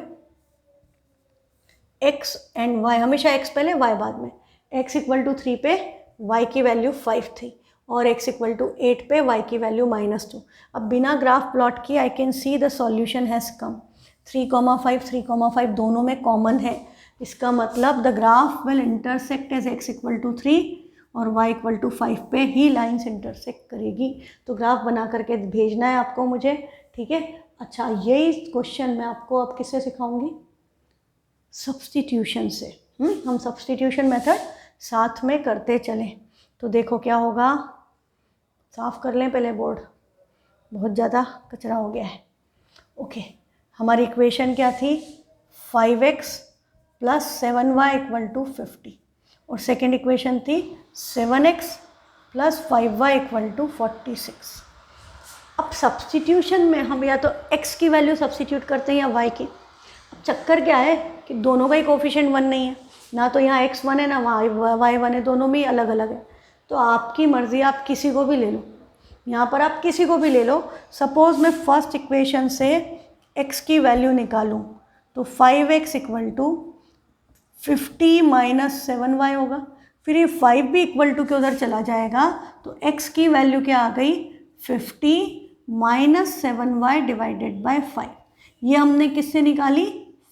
S1: x एंड y, हमेशा x पहले y बाद में। x इक्वल टू 3 पे y की वैल्यू 5 थी और x इक्वल टू 8 पे y की वैल्यू -2। अब बिना ग्राफ प्लॉट किए I can see the solution has come. 3,5 3,5 दोनों में कॉमन है, इसका मतलब the graph will intersect as x equal to 3 और y इक्वल टू 5 पे ही लाइन्स इंटरसेक्ट करेगी। तो ग्राफ बना करके भेजना है आपको मुझे, ठीक है। अच्छा यही क्वेश्चन मैं आपको अब किससे सिखाऊंगी, सब्स्टिट्यूशन से। हम सब्स्टिट्यूशन मेथड साथ में करते चलें। तो देखो क्या होगा, साफ़ कर लें पहले बोर्ड, बहुत ज़्यादा कचरा हो गया है। ओके हमारी इक्वेशन क्या थी, 5x plus 7y equal to 50 और सेकेंड इक्वेशन थी 7x plus 5y equal to 46। अब सब्स्टिट्यूशन में हम या तो x की वैल्यू सब्स्टिट्यूट करते हैं या y की। अब चक्कर क्या है कि दोनों का ही कोफिशिएंट 1 नहीं है, ना तो यहाँ x1 है ना वहाँ y1 है, दोनों में ही अलग अलग है। तो आपकी मर्ज़ी, आप किसी को भी ले लो, यहाँ पर आप किसी को भी ले लो। सपोज़ मैं फर्स्ट इक्वेशन से x की वैल्यू निकालूँ तो 5x equal to 50 minus 7y होगा। फिर ये 5 भी इक्वल टू के उधर चला जाएगा तो x की वैल्यू क्या आ गई, 50 माइनस 7y डिवाइडेड बाय 5। ये हमने किससे निकाली,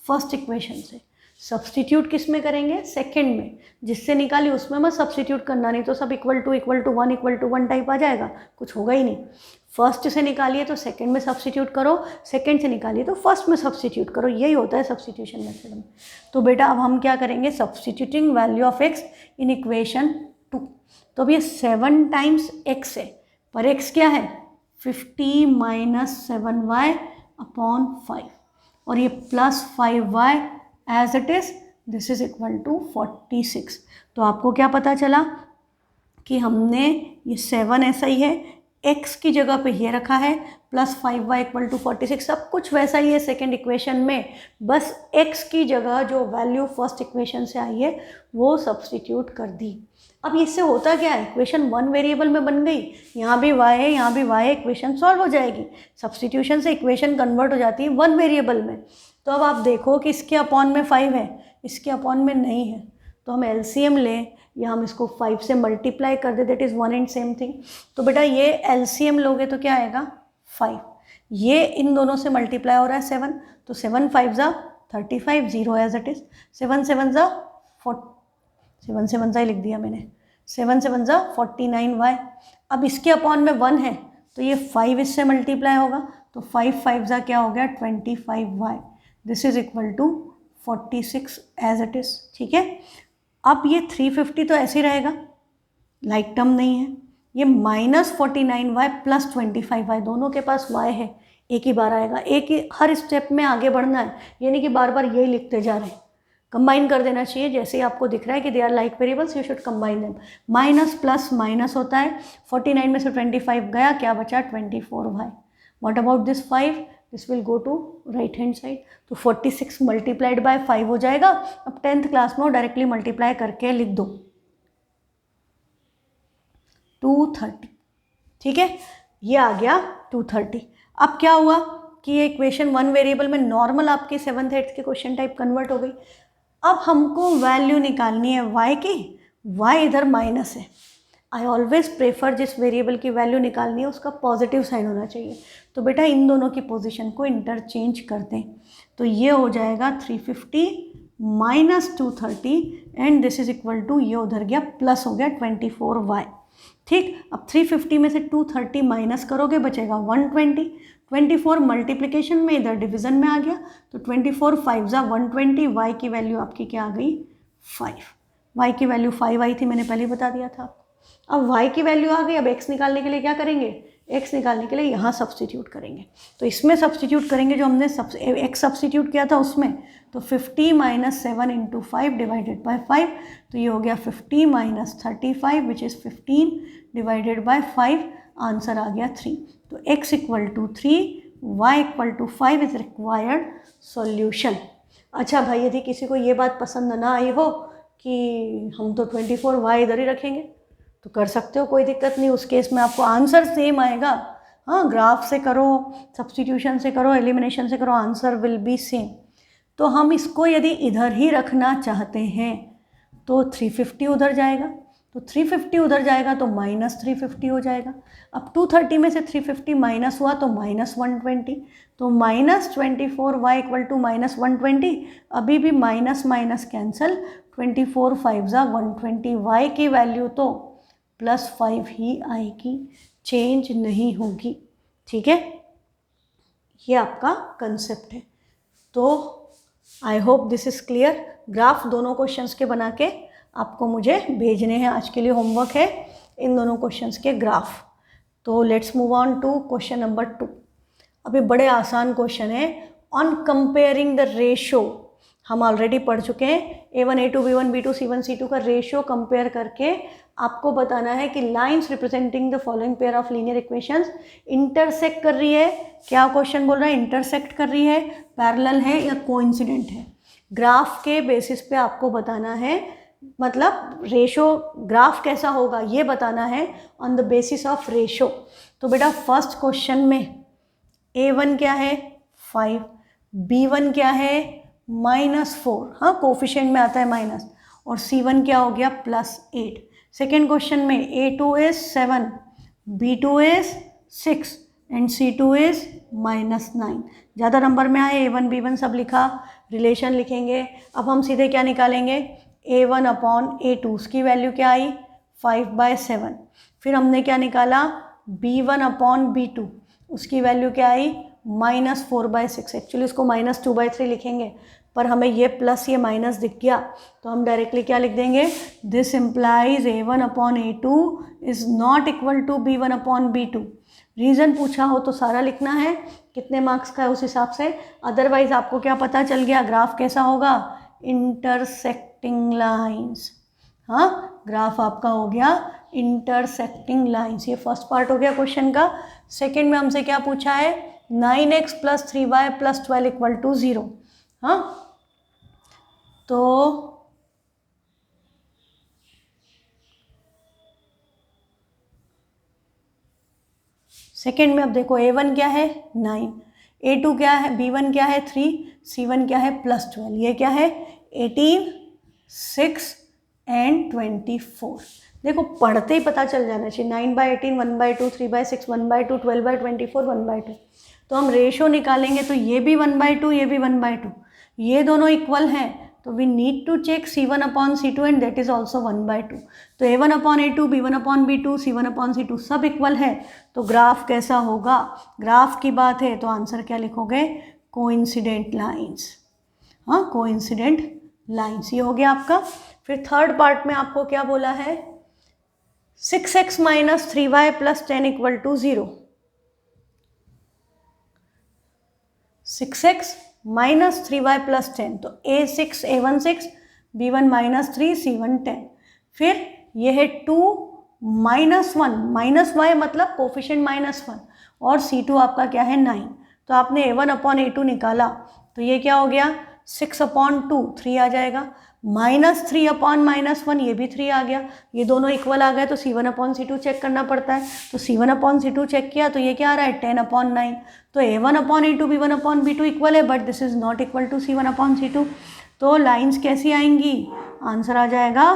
S1: फर्स्ट इक्वेशन से। सब्सटीट्यूट किस में करेंगे, सेकंड में। जिससे निकाली उसमें मत सब्सटीट्यूट करना, नहीं तो सब इक्वल टू 1 टाइप आ जाएगा, कुछ होगा ही नहीं। फर्स्ट से निकालिए तो सेकंड में सब्सटीट्यूट करो, सेकंड से निकालिए तो फर्स्ट में सब्सटीट्यूट करो, यही होता है सब्सटीट्यूशन मेथड में। तो बेटा अब हम क्या करेंगे, substituting value of x in equation 2। तो अब ये 7 टाइम्स x है, पर x क्या है 50 माइनस 7y अपॉन 5, और ये plus 5y as it is, this is equal to 46। तो आपको क्या पता चला कि हमने ये 7 ऐसा ही है, x की जगह पे ये रखा है, प्लस 5y इक्वल टू 46, सब कुछ वैसा ही है सेकेंड इक्वेशन में, बस x की जगह जो वैल्यू फर्स्ट इक्वेशन से आई है वो सब्सटीट्यूट कर दी। अब इससे होता क्या है, इक्वेशन 1 वेरिएबल में बन गई, यहाँ भी y है यहाँ भी y है, इक्वेशन सॉल्व हो जाएगी। सब्सटीट्यूशन से इक्वेशन कन्वर्ट हो जाती है 1 वेरिएबल में। तो अब आप देखो कि इसके अपॉन में 5 है, इसके अपॉन में नहीं है, तो हम एलसीएम लें या हम इसको 5 से मल्टीप्लाई कर दे, that is one and same thing. तो बेटा ये एलसीएम लोगे तो क्या आएगा 5, ये इन दोनों से मल्टीप्लाई हो रहा है 7, तो 7 5 जा 35, 0 एज इट इज़, 7 7 जा 7 7 जा ही लिख दिया मैंने, 7 7 जा 49y। अब इसके अपॉन में 1 है तो ये 5 इससे मल्टीप्लाई होगा, तो 5 5 जा क्या हो गया 25y, this is equal to 46 as it is. ठीक है, अब ये 350 तो ऐसे ही रहेगा, लाइक टर्म नहीं है, ये माइनस 49y प्लस 25y, दोनों के पास y है, एक ही बार आएगा, एक ही हर स्टेप में आगे बढ़ना है, ये नहीं कि बार बार यही लिखते जा रहे हैं, कंबाइन कर देना चाहिए। जैसे ही आपको दिख रहा है कि they are like variables, you should combine them. Minus plus minus होता है, 49 में से 25 गया, क्या बचा 24y। What about this 5, this will go to right hand side, तो 46 मल्टीप्लाइड बाय 5 हो जाएगा। अब 10th क्लास में डायरेक्टली मल्टीप्लाई करके लिख दो 230। ठीक है, ये आ गया 230। अब क्या हुआ कि ये इक्वेशन 1 वेरिएबल में नॉर्मल आपकी 7th 8th के क्वेश्चन टाइप कन्वर्ट हो गई। अब हमको वैल्यू निकालनी है y की, y इधर माइनस है। आई ऑलवेज प्रेफर जिस वेरिएबल की वैल्यू निकालनी है उसका पॉजिटिव साइन होना चाहिए। तो बेटा इन दोनों की पोजीशन को इंटरचेंज कर दें, तो ये हो जाएगा 350 minus 230 and this is equal to, ये उधर गया प्लस हो गया 24y। ठीक, अब 350 में से 230 माइनस करोगे बचेगा 120, 24 मल्टीप्लिकेशन में इधर डिवीजन में आ गया, तो 24 5 जा 120, y की वैल्यू आपकी क्या आ गई 5, y की वैल्यू 5 आई थी, मैंने पहले ही बता दिया था आपको। अब y की वैल्यू आ गई, अब x निकालने के लिए क्या करेंगे, x निकालने के लिए यहाँ सब्सटीट्यूट करेंगे, तो इसमें सब्सटीट्यूट करेंगे जो हमने x सब्सटीट्यूट किया था उसमें, तो 50 माइनस 7 इंटू 5 डिवाइडेड बाई 5, तो ये हो गया 50 minus 35 which is 15 divided by 5, answer आ गया 3। तो x equal to 3, y equal to 5 is required solution. अच्छा भाई, यदि किसी को ये बात पसंद ना आई हो कि हम तो 24y इधर ही रखेंगे तो कर सकते हो, कोई दिक्कत नहीं, उस केस में आपको आंसर सेम आएगा। हाँ, ग्राफ से करो, सब्सटीट्यूशन से करो, एलिमिनेशन से करो, आंसर विल बी सेम। तो हम इसको यदि इधर ही रखना चाहते हैं तो 350 उधर जाएगा, तो 350 उधर जाएगा तो माइनस 350 हो जाएगा। अब 230 में से 350 माइनस हुआ तो माइनस 120, तो minus 24y equal to minus 120, अभी भी माइनस माइनस कैंसिल, 24 5 जा 120, y की वैल्यू तो प्लस 5 ही आएगी, चेंज नहीं होगी। ठीक है, ये आपका कंसेप्ट है। तो I hope this is clear. Graph दोनों क्वेश्चंस के बना के आपको मुझे भेजने हैं, आज के लिए होमवर्क है इन दोनों क्वेश्चंस के ग्राफ। तो let's move on to question number 2। अभी बड़े आसान क्वेश्चन है, ऑन कंपेयरिंग द रेशो, हम ऑलरेडी पढ़ चुके हैं, A1 A2 B1 B2 C1 C2 का रेशियो कंपेयर करके आपको बताना है कि lines representing the following pair of linear equations intersect कर रही है। क्या क्वेश्चन बोल रहा है, इंटरसेक्ट कर रही है, पैरेलल है या कोइंसिडेंट है। ग्राफ के बेसिस पे आपको बताना है, मतलब रेशो ग्राफ कैसा होगा ये बताना है on the basis of ratio. तो बेटा फर्स्ट क्वेश्चन में A1 क्या है 5, B1 क्या है -4, हाँ कोफिशिएंट में आता है माइनस, और C1 क्या हो गया +8। सेकेंड क्वेश्चन में A2 is 7, B2 is 6 and C2 is -9। ज़्यादा नंबर में आए A1 B1 सब लिखा, रिलेशन लिखेंगे। अब हम सीधे क्या निकालेंगे, A1 अपॉन A2, उसकी वैल्यू क्या आई 5/7। फिर हमने क्या निकाला B1 अपॉन B2, उसकी वैल्यू क्या आई -4/6। एक्चुअली उसको -2/3 लिखेंगे, पर हमें ये प्लस ये माइनस दिख गया तो हम डायरेक्टली क्या लिख देंगे, this implies A1 upon A2 is not equal to B1 upon B2। Reason पूछा हो तो सारा लिखना है, कितने मार्क्स का है उस हिसाब से। अदरवाइज आपको क्या पता चल गया ग्राफ कैसा होगा, इंटरसेक्टिंग लाइंस। हाँ ग्राफ आपका हो गया इंटरसेक्टिंग लाइंस। ये फर्स्ट पार्ट हो गया क्वेश्चन का। सेकंड में हमसे क्या पूछा है, 9x + 3y + 12 = 0। हाँ तो सेकेंड में अब देखो A1 क्या है 9, A2 क्या है, B1 क्या है 3, C1 क्या है +12, ये क्या है 18, 6 एंड 24। देखो पढ़ते ही पता चल जाना चाहिए, 9/18 1/2, 3/6 1/2, 12/24 1/2। तो हम रेशो निकालेंगे तो ये भी 1/2 ये भी 1/2, ये दोनों इक्वल हैं, तो we need to check C1 upon C2 and that is also 1/2। तो A1 upon A2, B1 upon B2, C1 upon C2 सब इक्वल है, तो ग्राफ कैसा होगा, ग्राफ की बात है तो आंसर क्या लिखोगे, कोइंसिडेंट लाइंस। हाँ कोइंसिडेंट लाइंस, ये हो गया आपका। फिर थर्ड पार्ट में आपको क्या बोला है, 6x - 3y + 10 = 0। 6x - 3y + 10, तो A1 6, B1 -3, C1 10। फिर ये है 2 - 1 -y मतलब कोफिशिएंट -1, और C2 आपका क्या है 9। तो आपने A1 अपॉन A2 निकाला तो ये क्या हो गया 6/2, 3 आ जाएगा, -3 अपॉन -1 ये भी 3 आ गया, ये दोनों इक्वल आ गए तो C1 अपॉन C2 चेक करना पड़ता है। तो C1 अपॉन C2 चेक किया तो ये क्या आ रहा है 10/9। तो A1 upon A2 B1 upon B2 equal है, but this is not equal to C1 upon C2। तो लाइंस कैसी आएंगी, आंसर आ जाएगा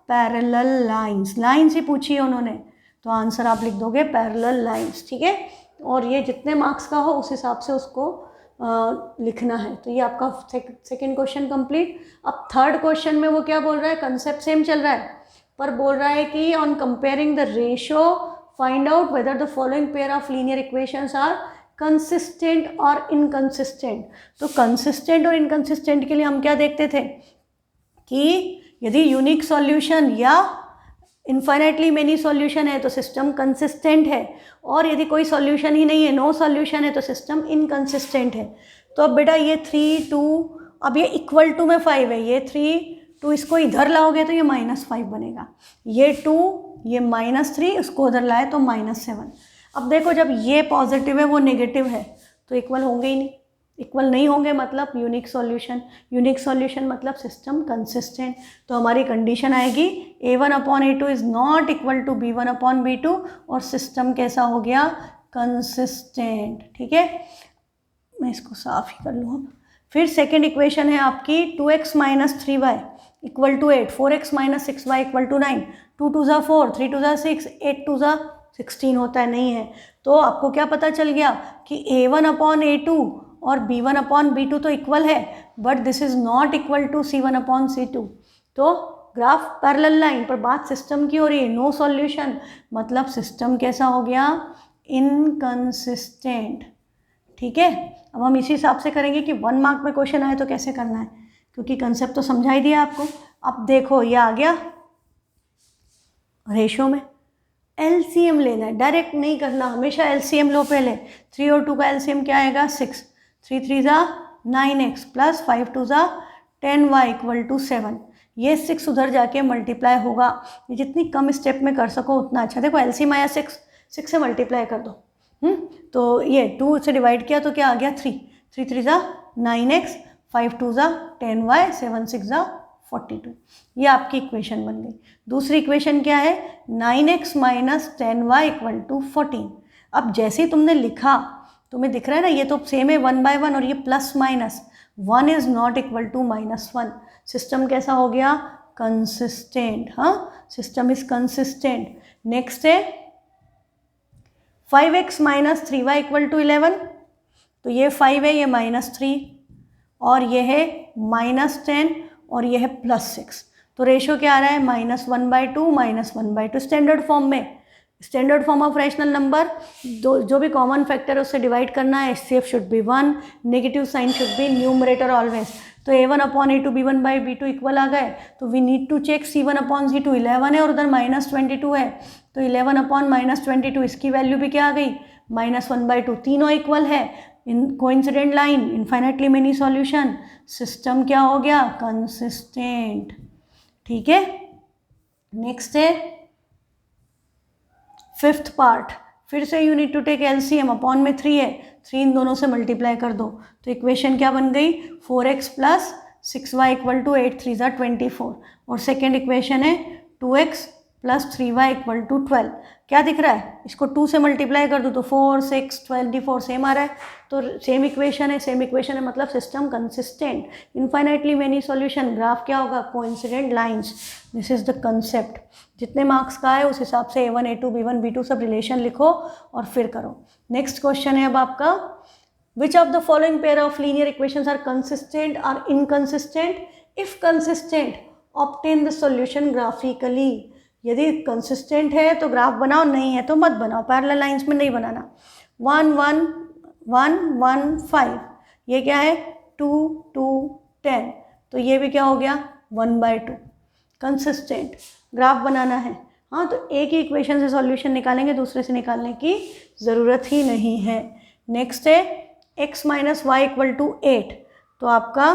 S1: पैरेलल लाइंस। लाइंस ही पूछी है उन्होंने, तो आंसर आप लिख दोगे पैरेलल लाइंस, ठीक है। और ये जितने मार्क्स का हो उस हिसाब से उसको लिखना है। तो ये आपका सेकेंड क्वेश्चन कंप्लीट। अब थर्ड क्वेश्चन में वो क्या बोल रहा है, कंसेप्ट सेम चल रहा है, पर बोल रहा है कि on comparing the ratio find out whether the following pair of linear equations are consistent और इनकंसिस्टेंट। तो कंसिस्टेंट और इनकंसिस्टेंट के लिए हम क्या देखते थे कि यदि यूनिक सॉल्यूशन या इन्फाइनाइटली मेनी सॉल्यूशन है तो सिस्टम कंसिस्टेंट है, और यदि कोई सॉल्यूशन ही नहीं है, नो सॉल्यूशन है, तो सिस्टम इनकंसिस्टेंट है। तो अब बेटा ये 3 2, अब ये इक्वल टू में 5 है, ये 3 2 इसको इधर लाओगे तो ये -5 बनेगा, ये 2 ये -3 उसको उधर लाए तो -7। अब देखो जब ये पॉजिटिव है वो नेगेटिव है तो इक्वल होंगे ही नहीं, इक्वल नहीं होंगे मतलब यूनिक सॉल्यूशन, यूनिक सॉल्यूशन मतलब सिस्टम कंसिस्टेंट। तो हमारी कंडीशन आएगी A1 upon A2 is not equal to B1 upon B2, और सिस्टम कैसा हो गया कंसिस्टेंट, ठीक है। मैं इसको साफ ही कर लूँ अब। फिर सेकेंड इक्वेशन है आपकी 2x - 3y = 8, 4x - 6y = 9, 2 2 ज़ा 4, 3 2 ज़ा 6, 8 2 ज़ा 16 होता है, नहीं है। तो आपको क्या पता चल गया कि A1 अपॉन A2 और B1 अपॉन B2 तो इक्वल है, but this is not equal to C1 upon C2। तो ग्राफ पैरेलल लाइन, पर बात सिस्टम की हो रही है, नो सॉल्यूशन मतलब सिस्टम कैसा हो गया इनकंसिस्टेंट, ठीक है। अब हम इसी हिसाब से करेंगे कि 1 मार्क में क्वेश्चन आए तो कैसे करना है, क्योंकि कंसेप्ट तो समझा ही दिया आपको। अब देखो ये आ गया रेशो में, एलसीएम लेना है, डायरेक्ट नहीं करना, हमेशा एलसीएम लो पहले। 3 और 2 का एलसीएम क्या आएगा 6, 3 3 ज़ा 9x + 5 2 ज़ा 10y = 7। ये 6 उधर जाके मल्टीप्लाई होगा, ये जितनी कम स्टेप में कर सको उतना अच्छा। देखो एलसीएम आया 6 से मल्टीप्लाई कर दो। तो ये 2 से डिवाइड किया तो क्या आ गया 3, 3 3 ज़ा 9x, 5 2 ज़ा 10y, 7 6 ज़ा 42। ये आपकी इक्वेशन बन गई। दूसरी इक्वेशन क्या है, 9x minus 10y equal to 14। अब जैसे ही तुमने लिखा तुम्हें दिख रहा है ना, ये तो सेम है 1 बाय 1 और ये plus minus, 1 is not equal to -1। System कैसा हो गया, कंसिस्टेंट। हाँ, सिस्टम इज कंसिस्टेंट। नेक्स्ट है 5x minus 3y equal to 11। तो ये 5 है, ये -3 और ये है -10 और ये है +6। तो रेशियो क्या आ रहा है, -1/2 -1/2। स्टैंडर्ड फॉर्म में, standard form of rational number, जो भी कॉमन फैक्टर है उससे डिवाइड करना है। HCF should be 1, negative sign should be numerator always. तो A1/A2 B1/B2 इक्वल आ गए। तो we need to check C1/C2, 11 है और उधर -22 है। तो 11/-22, इसकी वैल्यू भी क्या आ गई, -1/2। तीनों इक्वल है, इन coincident line, infinitely many solution, system क्या हो गया, कंसिस्टेंट। ठीक है, नेक्स्ट है 5th पार्ट। फिर से you need to take LCM, upon में 3 है, 3 इन दोनों से मल्टीप्लाई कर दो। तो इक्वेशन क्या बन गई, 4x plus 6y equal to 8 3 ज़ा 24। और सेकेंड इक्वेशन है 2x plus 3y equal to 12। क्या दिख रहा है, इसको 2 से मल्टीप्लाई कर दो तो 4 6 24 सेम आ रहा है। तो सेम इक्वेशन है, सेम इक्वेशन है मतलब system consistent. Infinitely many solution, graph क्या होगा, coincident lines. This is the concept. जितने मार्क्स का है उस हिसाब से A1 A2 B1 B2 सब रिलेशन लिखो और फिर करो। नेक्स्ट क्वेश्चन है अब आपका, which of the following pair of linear equations are consistent और inconsistent? If consistent obtain the solution graphically. यदि कंसिस्टेंट है तो ग्राफ बनाओ, नहीं है तो मत बनाओ, पैरेलल लाइंस में नहीं बनाना। 1 1 1 1 5, ये क्या है 2 2 10, तो ये भी क्या हो गया 1/2। कंसिस्टेंट, ग्राफ बनाना है। हाँ, तो एक ही इक्वेशन से सॉल्यूशन निकालेंगे, दूसरे से निकालने की ज़रूरत ही नहीं है। नेक्स्ट है x minus Y equal to 8। तो आपका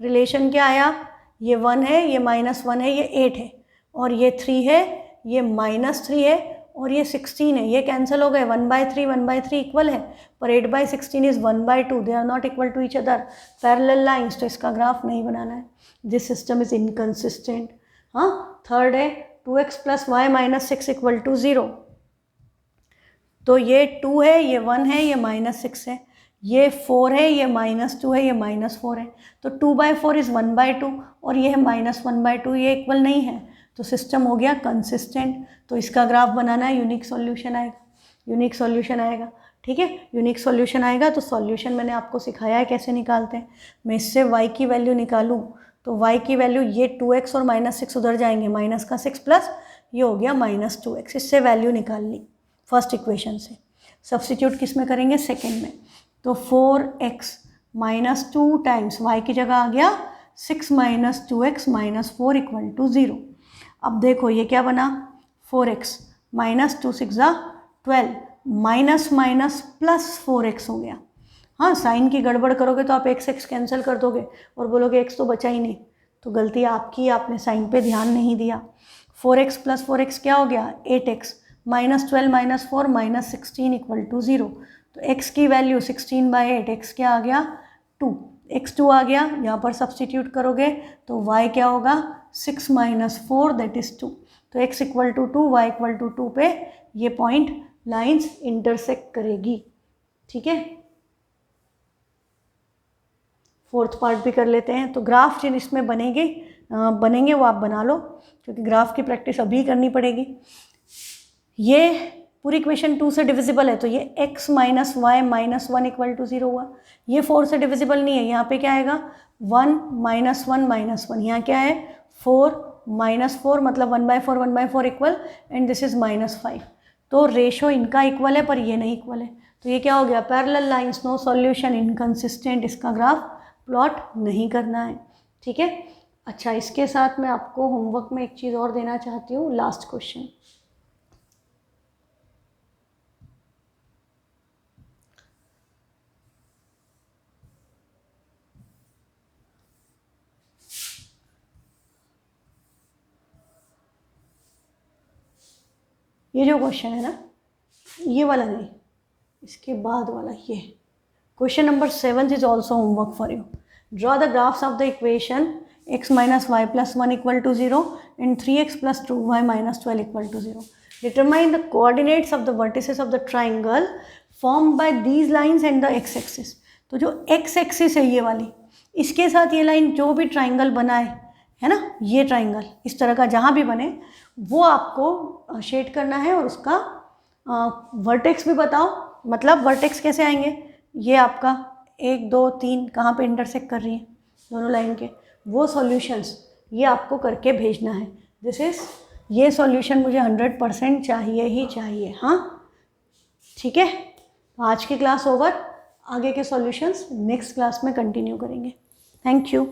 S1: रिलेशन क्या आया, ये 1 है, ये -1 है, ये 8 है और ये 3 है, ये -3 है और ये 16 है। ये कैंसिल हो गए, 1/3 1/3 इक्वल है, पर 8/16 is 1/2, they are not equal to each other, parallel lines. तो इसका ग्राफ नहीं बनाना है, दिस सिस्टम इज इनकंसिस्टेंट। हाँ, थर्ड है 2x plus y minus 6 equal to 0। तो ये 2 है, ये 1 है, ये -6 है, ये 4 है, ये -2 है, ये -4 है। तो 2/4 इज़ 1/2 और ये है -1/2, ये इक्वल नहीं है। तो सिस्टम हो गया कंसिस्टेंट। तो इसका ग्राफ बनाना है, यूनिक सॉल्यूशन आएगा, यूनिक सॉल्यूशन आएगा। ठीक है, यूनिक सॉल्यूशन आएगा तो सॉल्यूशन मैंने आपको सिखाया है कैसे निकालते हैं। मैं इससे y की वैल्यू निकालूँ तो y की वैल्यू, ये 2x और -6 उधर जाएंगे, माइनस का 6 प्लस ये हो गया -2x। इससे वैल्यू निकाल ली फर्स्ट इक्वेशन से। सब्स्टिट्यूट किस में करेंगे, सेकेंड में। तो 4x माइनस 2 टाइम्स y की जगह आ गया 6 minus 2x minus 4 equal to 0। अब देखो ये क्या बना, 4x minus 2 6 12, minus minus plus 4x हो गया। हाँ, साइन की गड़बड़ करोगे तो आप x कैंसिल कर दोगे और बोलोगे x तो बचा ही नहीं, तो गलती आपकी, आपने साइन पे ध्यान नहीं दिया। 4x प्लस 4x क्या हो गया, 8x, -12 minus 4 minus 16 equal to 0। तो x की वैल्यू 16/8, x क्या आ गया 2, x2 आ गया। यहाँ पर सब्सटीट्यूट करोगे तो y क्या होगा 6 माइनस 4 दैट इज़ 2। तो x equal to 2, y equal to 2 पे ये पॉइंट लाइंस इंटरसेक्ट करेगी। ठीक है, फोर्थ पार्ट भी कर लेते हैं। तो ग्राफ जिन इसमें बनेंगे वो आप बना लो, क्योंकि ग्राफ की प्रैक्टिस अभी करनी पड़ेगी। ये पूरी इक्वेशन 2 से डिविजिबल है, तो ये x minus y minus 1 equal to 0 हुआ। ये 4 से डिविजिबल नहीं है, यहाँ पे क्या आएगा 1 माइनस 1 माइनस 1, यहाँ क्या है 4 माइनस 4, मतलब 1/4 इक्वल, एंड दिस इज -5। तो रेशो इनका इक्वल है पर ये नहीं इक्वल है, तो ये क्या हो गया parallel lines, no solution, inconsistent. इसका ग्राफ प्लॉट नहीं करना है। ठीक है, अच्छा, इसके साथ मैं आपको होमवर्क में एक चीज़ और देना चाहती हूँ, लास्ट क्वेश्चन। ये जो क्वेश्चन है ना, ये वाला नहीं, इसके बाद वाला, ये question number 7 is also homework for you. Draw the graphs of the equation x minus y plus 1 equal to 0 and 3x plus 2y minus 12 equal to 0. Determine the coordinates of the vertices of the triangle formed by these lines and the x-axis. तो जो x-axis है ये वाली, इसके साथ ये line जो भी ट्राइंगल बना है ना, ये ट्राइंगल इस तरह का जहाँ भी बने वो आपको शेड करना है और उसका वर्टेक्स भी बताओ. मतलब वर्टेक्स कैसे आएंगे, ये आपका 1 2 3 कहाँ पे इंटरसेक्ट कर रही है दोनों लाइन के, वो सॉल्यूशंस ये आपको करके भेजना है. ये सॉल्यूशन मुझे 100% चाहिए ही चाहिए. हाँ ठीक है, आज की क्लास ओवर. आगे के सॉल्यूशंस नेक्स्ट क्लास में कंटिन्यू करेंगे. Thank you.